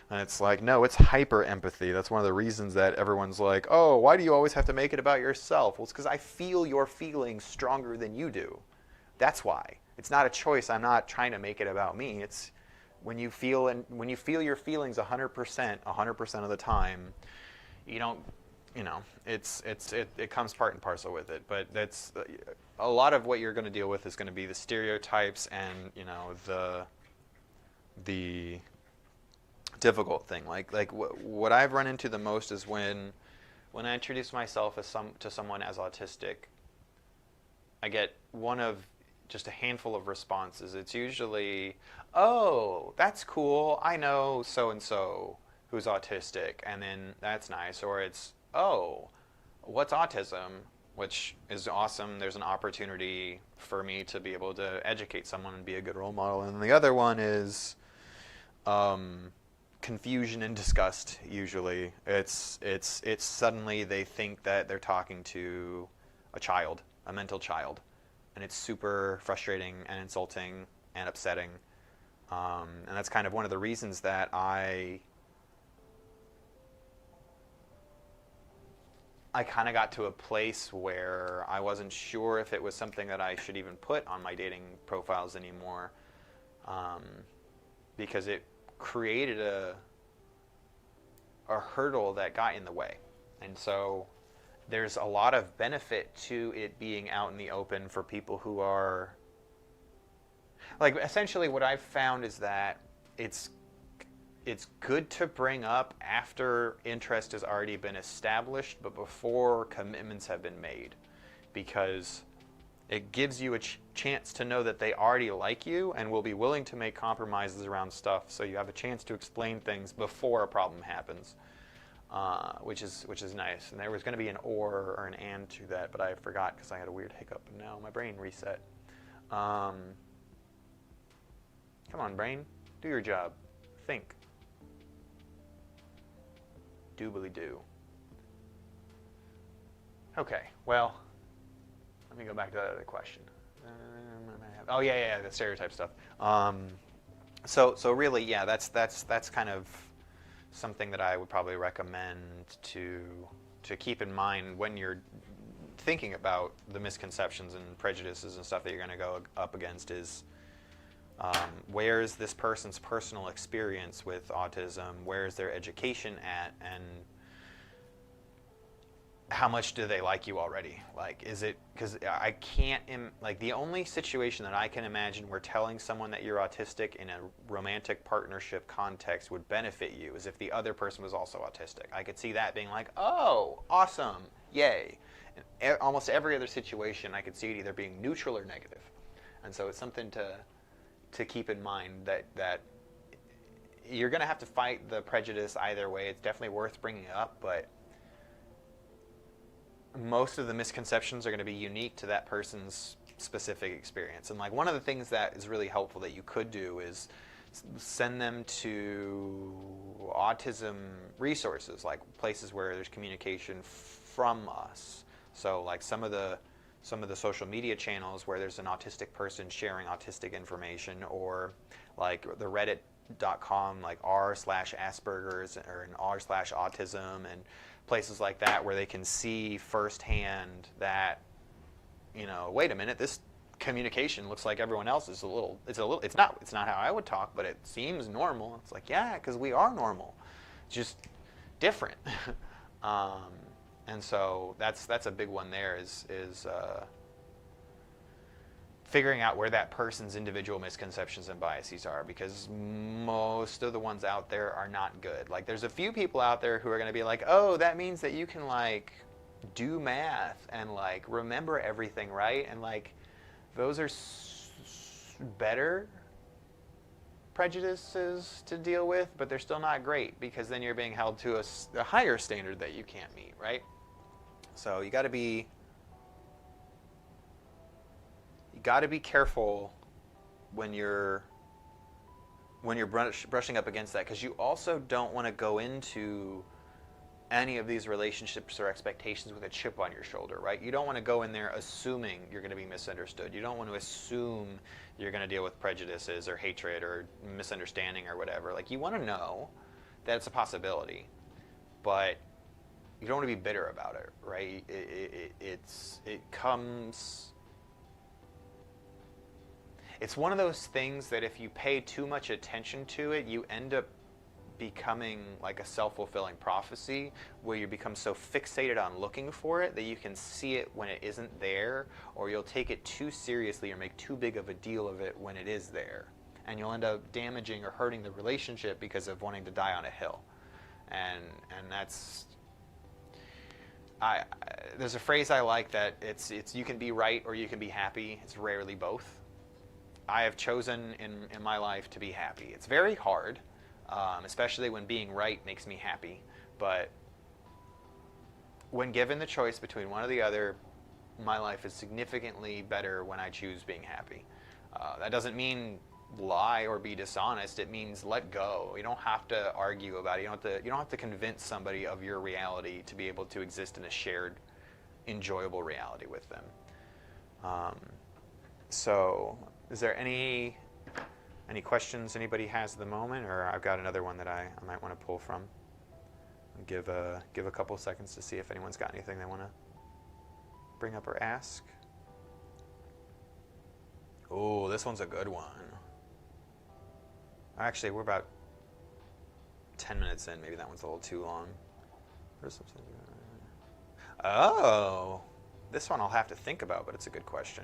And it's like, no, it's hyper empathy. That's one of the reasons that everyone's like, oh, why do you always have to make it about yourself? Well, it's because I feel your feelings stronger than you do. That's why. It's not a choice. I'm not trying to make it about me. It's when you feel your feelings 100% of the time, you don't, it comes part and parcel with it. But that's a lot of what you're going to deal with is going to be the stereotypes and the difficult thing. Like what I've run into the most is when I introduce myself to someone as autistic, I get one of just a handful of responses. It's usually, oh, that's cool, I know so-and-so who's autistic, and then that's nice. Or it's, oh, what's autism? Which is awesome. There's an opportunity for me to be able to educate someone and be a good role model. And the other one is confusion and disgust. Usually it's suddenly they think that they're talking to a mental child, and it's super frustrating and insulting and upsetting, and that's kind of one of the reasons that I kind of got to a place where I wasn't sure if it was something that I should even put on my dating profiles anymore, because it created a hurdle that got in the way. And so there's a lot of benefit to it being out in the open for people who are, like, essentially what I've found is that it's good to bring up after interest has already been established, but before commitments have been made, because it gives you a chance to know that they already like you and will be willing to make compromises around stuff, so you have a chance to explain things before a problem happens, which is nice. And there was going to be an or an and to that, but I forgot because I had a weird hiccup, and now my brain reset. Come on, brain, do your job. Think. Doobly do. Okay, well, let me go back to that other question. Oh yeah, the stereotype stuff. So really, yeah, that's kind of something that I would probably recommend to keep in mind when you're thinking about the misconceptions and prejudices and stuff that you're going to go up against. Is where is this person's personal experience with autism? Where is their education at? And how much do they like you already? Like, is it, because I can't, like, the only situation that I can imagine where telling someone that you're autistic in a romantic partnership context would benefit you is if the other person was also autistic. I could see that being like, oh, awesome, yay. In almost every other situation, I could see it either being neutral or negative. And so it's something to keep in mind that you're going to have to fight the prejudice either way. It's definitely worth bringing up, but most of the misconceptions are going to be unique to that person's specific experience. And like one of the things that is really helpful that you could do is send them to autism resources, like places where there's communication from us. So like some of the social media channels where there's an autistic person sharing autistic information, or like the reddit.com, like r/Asperger's or an r/autism, and places like that where they can see firsthand that, you know, wait a minute, this communication looks like everyone else is it's not how I would talk, but it seems normal. It's like, yeah, because we are normal, just different. And so that's a big one there, is figuring out where that person's individual misconceptions and biases are, because most of the ones out there are not good. Like there's a few people out there who are going to be like, oh, that means that you can like do math and like remember everything, right? And like those are better prejudices to deal with, but they're still not great, because then you're being held to a higher standard that you can't meet, right? So you got to be careful when you're brushing up against that, because you also don't want to go into any of these relationships or expectations with a chip on your shoulder, right? You don't want to go in there assuming you're going to be misunderstood. You don't want to assume you're going to deal with prejudices or hatred or misunderstanding or whatever. Like, you want to know that it's a possibility, but you don't want to be bitter about it, right? It's one of those things that if you pay too much attention to it, you end up becoming like a self-fulfilling prophecy, where you become so fixated on looking for it that you can see it when it isn't there, or you'll take it too seriously or make too big of a deal of it when it is there. And you'll end up damaging or hurting the relationship because of wanting to die on a hill. And that's... there's a phrase I like that it's you can be right or you can be happy. It's rarely both. I have chosen in my life to be happy. It's very hard, especially when being right makes me happy. But when given the choice between one or the other, my life is significantly better when I choose being happy. That doesn't mean lie or be dishonest. It means let go. You don't have to argue about it. You don't have to convince somebody of your reality to be able to exist in a shared, enjoyable reality with them. So, is there any questions anybody has at the moment, or I've got another one that I might want to pull from. Give a couple seconds to see if anyone's got anything they want to bring up or ask. Oh, this one's a good one. Actually, we're about 10 minutes in. Maybe that one's a little too long. Oh, this one I'll have to think about, but it's a good question.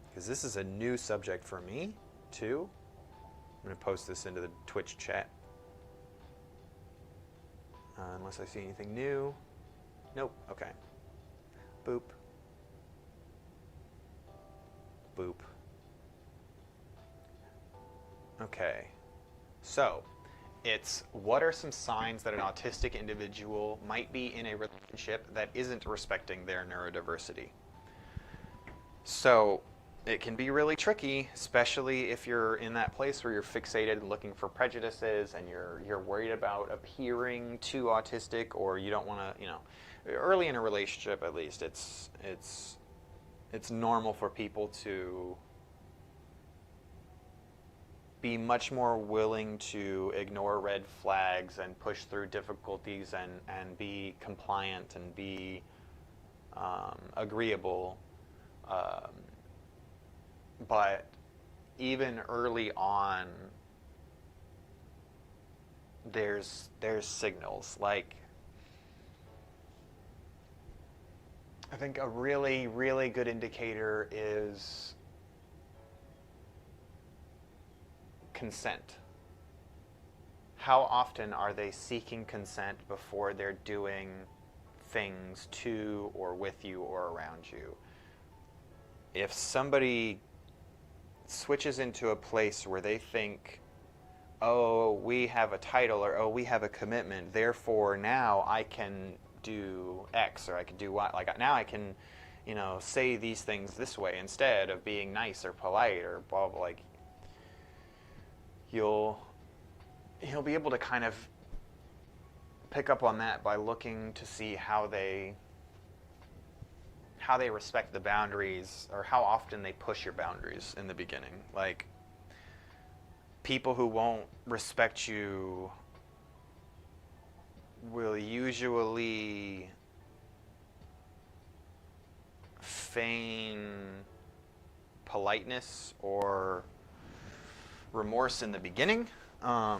Because this is a new subject for me, too. I'm going to post this into the Twitch chat. Unless I see anything new. Nope, okay. Boop. Boop. Okay, so it's what are some signs that an autistic individual might be in a relationship that isn't respecting their neurodiversity? So it can be really tricky, especially if you're in that place where you're fixated and looking for prejudices, and you're worried about appearing too autistic, or you don't want to, early in a relationship at least, it's normal for people to be much more willing to ignore red flags and push through difficulties and be compliant and be agreeable. But even early on, there's signals. Like, I think a really, really good indicator is consent. How often are they seeking consent before they're doing things to or with you or around you? If somebody switches into a place where they think, oh, we have a title, or oh, we have a commitment, therefore now I can do X, or I can do Y. Like, now I can, say these things this way instead of being nice or polite or blah blah. Like, he'll be able to kind of pick up on that by looking to see how they respect the boundaries, or how often they push your boundaries in the beginning. Like, people who won't respect you will usually feign politeness or remorse in the beginning. Gotta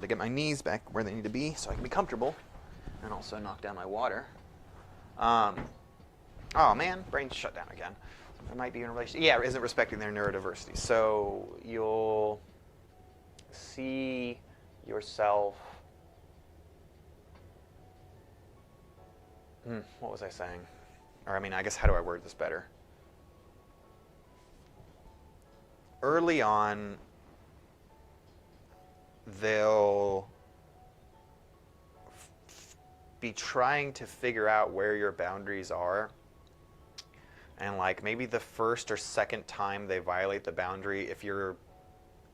get my knees back where they need to be so I can be comfortable, and also knock down my water. Oh man, brain shut down again. It might be in relation. Yeah, isn't respecting their neurodiversity. So you'll see yourself. What was I saying? Or, I guess, how do I word this better? Early on, they'll be trying to figure out where your boundaries are. And, like, maybe the first or second time they violate the boundary, if you're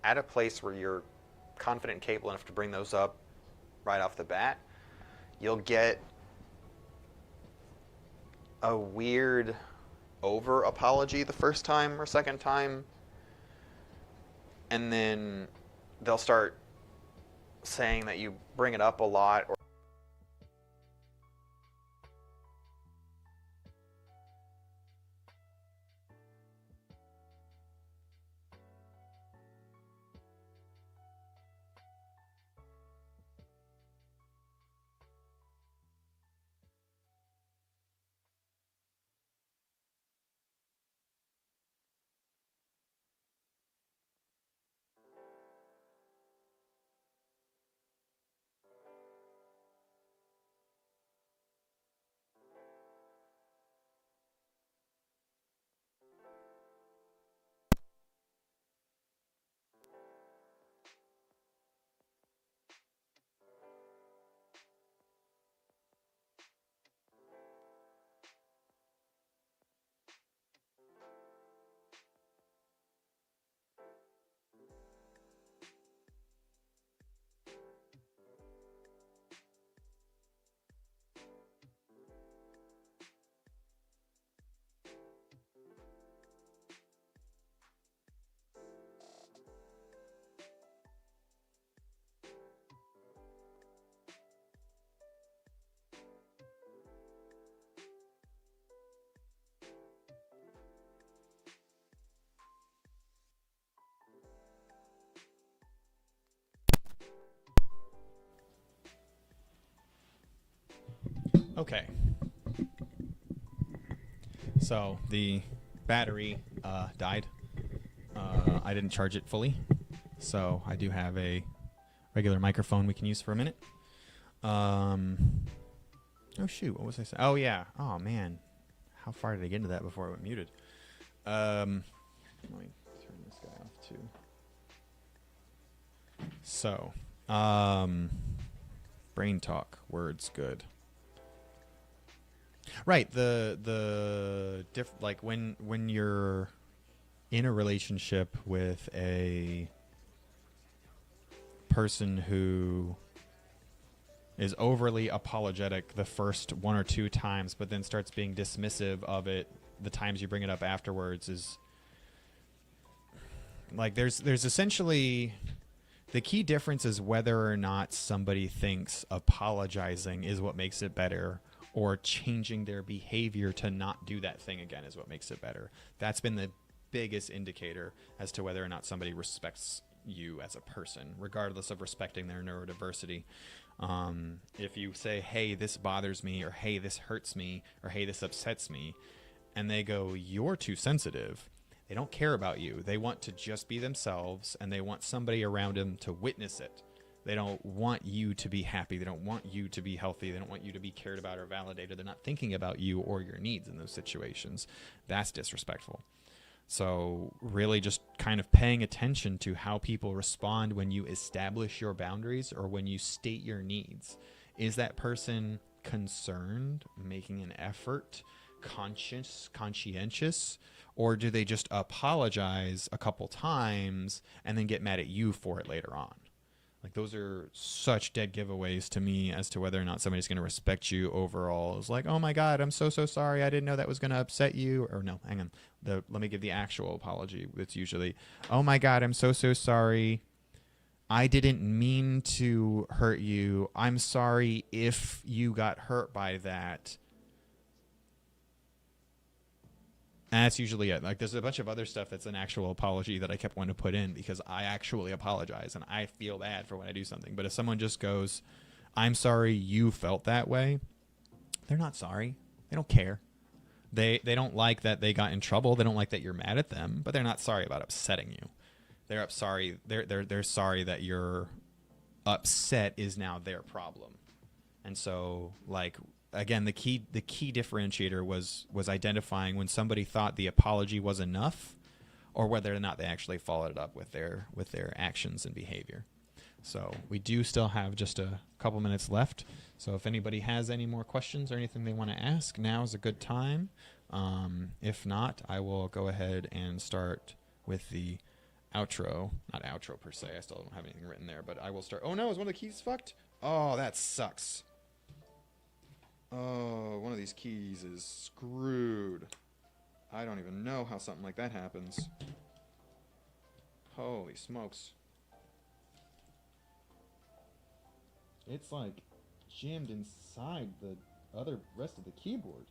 at a place where you're confident and capable enough to bring those up right off the bat, you'll get a weird over apology the first time or second time, and then they'll start saying that you bring it up a lot. Or Okay. So the battery died. I didn't charge it fully, so I do have a regular microphone we can use for a minute. Oh shoot, what was I saying? Oh yeah. Oh man, how far did I get into that before I went muted? Let me turn this guy off too. So, brain talk, words, good. Right, like when you're in a relationship with a person who is overly apologetic the first one or two times, but then starts being dismissive of it the times you bring it up afterwards, is like there's essentially the key difference is whether or not somebody thinks apologizing is what makes it better, or changing their behavior to not do that thing again is what makes it better. That's been the biggest indicator as to whether or not somebody respects you as a person, regardless of respecting their neurodiversity. If you say, hey, this bothers me, or hey, this hurts me, or hey, this upsets me, and they go, you're too sensitive, they don't care about you. They want to just be themselves, and they want somebody around them to witness it. They don't want you to be happy. They don't want you to be healthy. They don't want you to be cared about or validated. They're not thinking about you or your needs in those situations. That's disrespectful. So really just kind of paying attention to how people respond when you establish your boundaries or when you state your needs. Is that person concerned, making an effort, conscientious, or do they just apologize a couple times and then get mad at you for it later on? Like, those are such dead giveaways to me as to whether or not somebody's going to respect you overall. It's like, oh my God, I'm so sorry. I didn't know that was going to upset you. Or no, hang on. Let me give the actual apology. It's usually, oh my God, I'm so sorry. I didn't mean to hurt you. I'm sorry if you got hurt by that. And that's usually it. Like, there's a bunch of other stuff that's an actual apology that I kept wanting to put in because I actually apologize and I feel bad for when I do something. But if someone just goes, I'm sorry you felt that way, they're not sorry. They don't care. They don't like that they got in trouble. They don't like that you're mad at them, but they're not sorry about upsetting you. They're sorry that your upset is now their problem. And so, like, again, the key differentiator was identifying when somebody thought the apology was enough, or whether or not they actually followed it up with their actions and behavior. So we do still have just a couple minutes left. So if anybody has any more questions or anything they want to ask, now is a good time. If not, I will go ahead and start with the outro. Not outro per se. I still don't have anything written there, but I will start. Oh no, is one of the keys fucked? Oh, that sucks. Oh, one of these keys is screwed. I don't even know how something like that happens. Holy smokes. It's like jammed inside the other rest of the keyboard.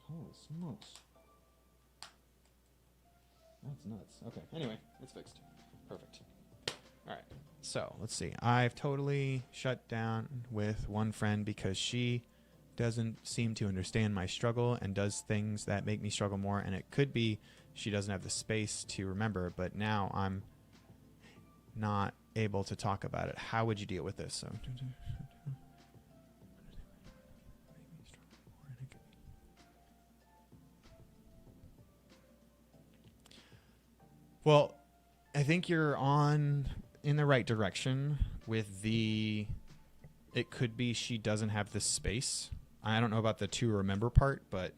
Holy smokes. That's nuts. Okay, anyway, it's fixed. Perfect. All right. So let's see. I've totally shut down with one friend because she doesn't seem to understand my struggle and does things that make me struggle more. And it could be she doesn't have the space to remember, but now I'm not able to talk about it. How would you deal with this? So, well, I think you're in the right direction with it could be she doesn't have the space. I don't know about the to remember part, but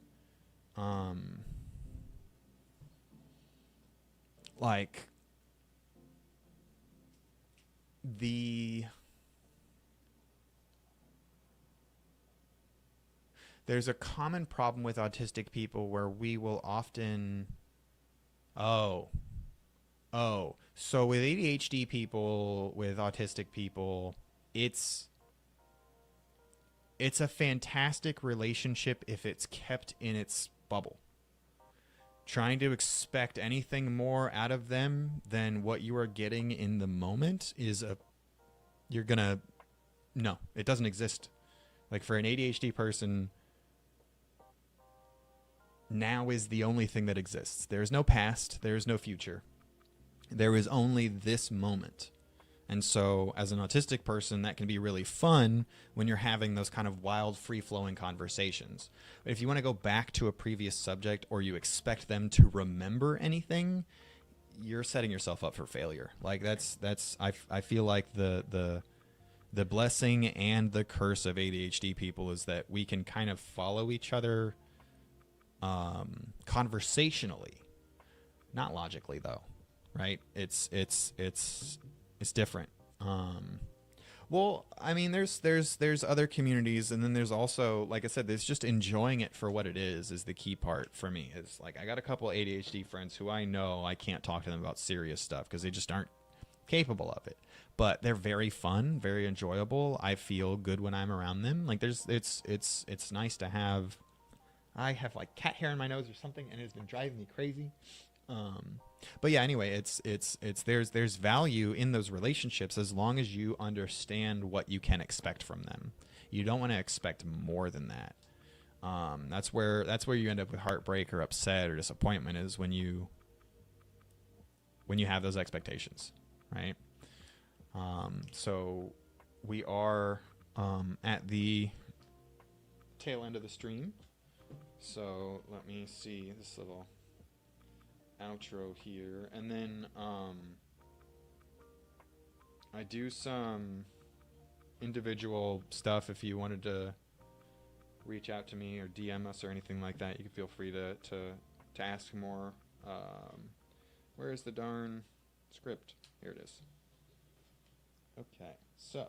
like there's a common problem with autistic people where we will often so with ADHD people, with autistic people, it's a fantastic relationship if it's kept in its bubble. Trying to expect anything more out of them than what you are getting in the moment no, it doesn't exist. Like, for an ADHD person, now is the only thing that exists. There is no past, there is no future. There is only this moment. And so as an autistic person, that can be really fun when you're having those kind of wild, free-flowing conversations. But if you want to go back to a previous subject or you expect them to remember anything, you're setting yourself up for failure. Like, I feel like the blessing and the curse of ADHD people is that we can kind of follow each other conversationally, not logically though. Right? It's different. Well, I mean, there's other communities, and then there's also, like I said, there's just enjoying it for what it is the key part for me. It's like, I got a couple ADHD friends who I know I can't talk to them about serious stuff because they just aren't capable of it. But they're very fun, very enjoyable. I feel good when I'm around them. Like, it's nice to have. I have like cat hair in my nose or something, and it's been driving me crazy. But yeah, anyway, there's value in those relationships as long as you understand what you can expect from them. You don't want to expect more than that. That's where you end up with heartbreak or upset or disappointment, is when you have those expectations, right? So we are at the tail end of the stream. So let me see this little outro here, and then I do some individual stuff. If you wanted to reach out to me or DM us or anything like that, you can feel free to ask more. Where is the darn script? Here it is. Okay, so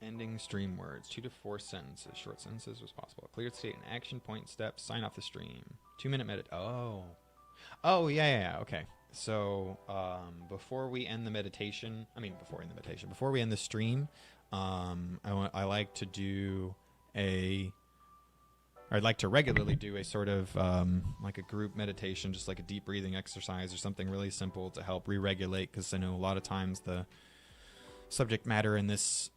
ending stream words, 2 to 4 sentences, short sentences was possible. Clear state and action point steps, sign off the stream. 2-minute yeah, okay. So before we end the stream, I like to do I'd like to regularly do a sort of like a group meditation, just like a deep breathing exercise or something really simple to help re-regulate, because I know a lot of times the subject matter in this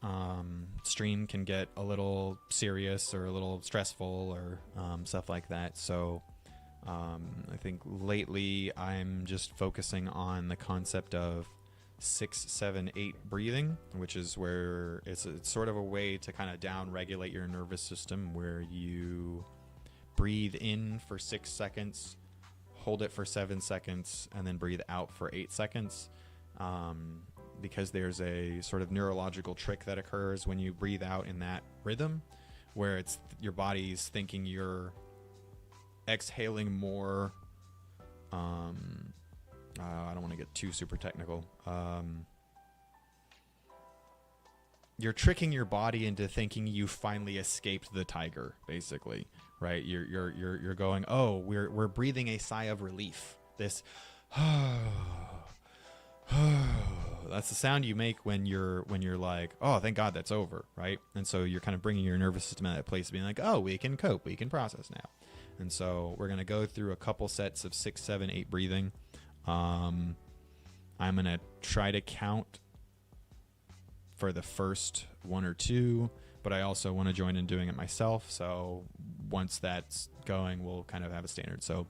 stream can get a little serious or a little stressful or stuff like that. So I think lately I'm just focusing on the concept of 6, 7, 8 breathing, which is where it's sort of a way to kind of down regulate your nervous system, where you breathe in for 6 seconds, hold it for 7 seconds, and then breathe out for 8 seconds. Because there's a sort of neurological trick that occurs when you breathe out in that rhythm, where it's your body's thinking you're exhaling more. I don't want to get too super technical. You're tricking your body into thinking you finally escaped the tiger, basically, right? You're going, oh, we're breathing a sigh of relief. This that's the sound you make when you're like, oh, thank God that's over, right? And so you're kind of bringing your nervous system at that place of being like, oh, we can cope, we can process now. And so we're going to go through a couple sets of 6, 7, 8 breathing. I'm going to try to count for the first 1 or 2, but I also want to join in doing it myself. So once that's going, we'll kind of have a standard. So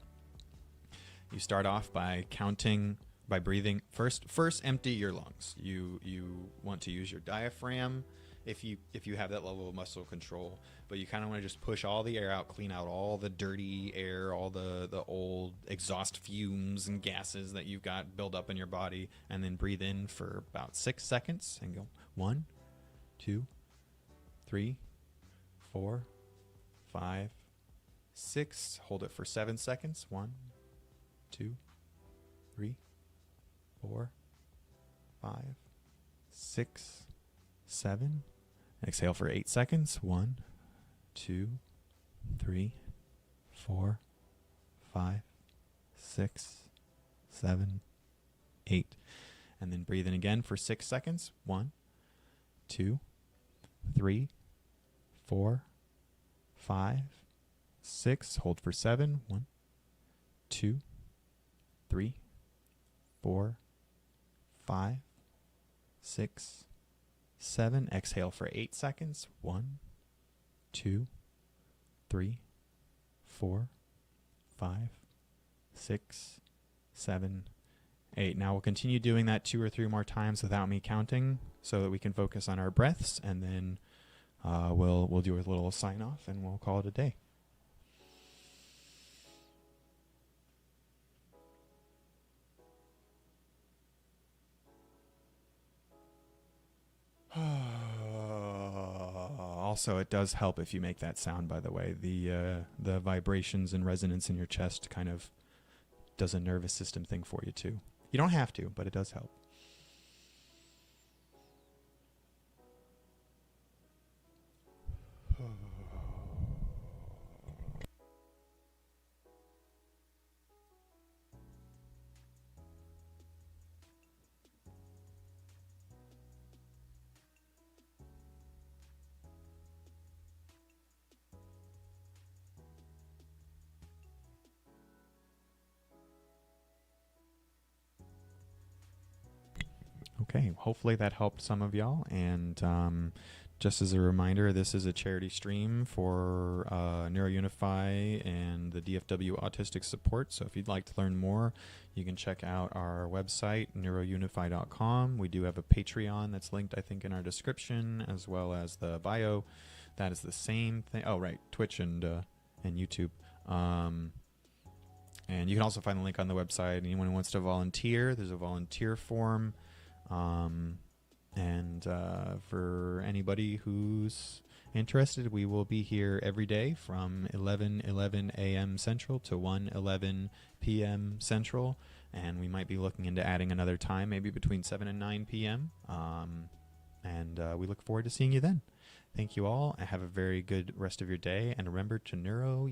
you start off by counting, by breathing. First empty your lungs. You want to use your diaphragm if you have that level of muscle control, but you kind of want to just push all the air out, clean out all the dirty air, all the old exhaust fumes and gases that you've got built up in your body, and then breathe in for about 6 seconds and go 1, 2, 3, 4, 5, 6. Hold it for 7 seconds. 1, 2, 3, 4, 5, 6, 7. Exhale for 8 seconds. 1, 2, 3, 4, 5, 6, 7, 8. And then breathe in again for 6 seconds. 1, 2, 3, 4, 5, 6. Hold for 7. 1, 2, 3, 4, 5, 6, 7. Exhale for 8 seconds. 1, 2, 3, 4, 5, 6, 7, 8. Now we'll continue doing that 2 or 3 more times without me counting, so that we can focus on our breaths, and then we'll do a little sign off and we'll call it a day. Also, it does help if you make that sound, by the way. The vibrations and resonance in your chest kind of does a nervous system thing for you too. You don't have to, but it does help. Okay, hopefully that helped some of y'all. And just as a reminder, this is a charity stream for NeuroUnify and the DFW Autistic Support. So if you'd like to learn more, you can check out our website, neurounify.com. We do have a Patreon that's linked, I think, in our description, as well as the bio. That is the same thing. Oh, right, Twitch and YouTube. And you can also find the link on the website. Anyone who wants to volunteer, there's a volunteer form. For anybody who's interested, we will be here every day from 11 a.m. Central to 1:11 p.m. Central. And we might be looking into adding another time, maybe between 7 and 9 p.m. We look forward to seeing you then. Thank you all. Have a very good rest of your day. And remember to neuro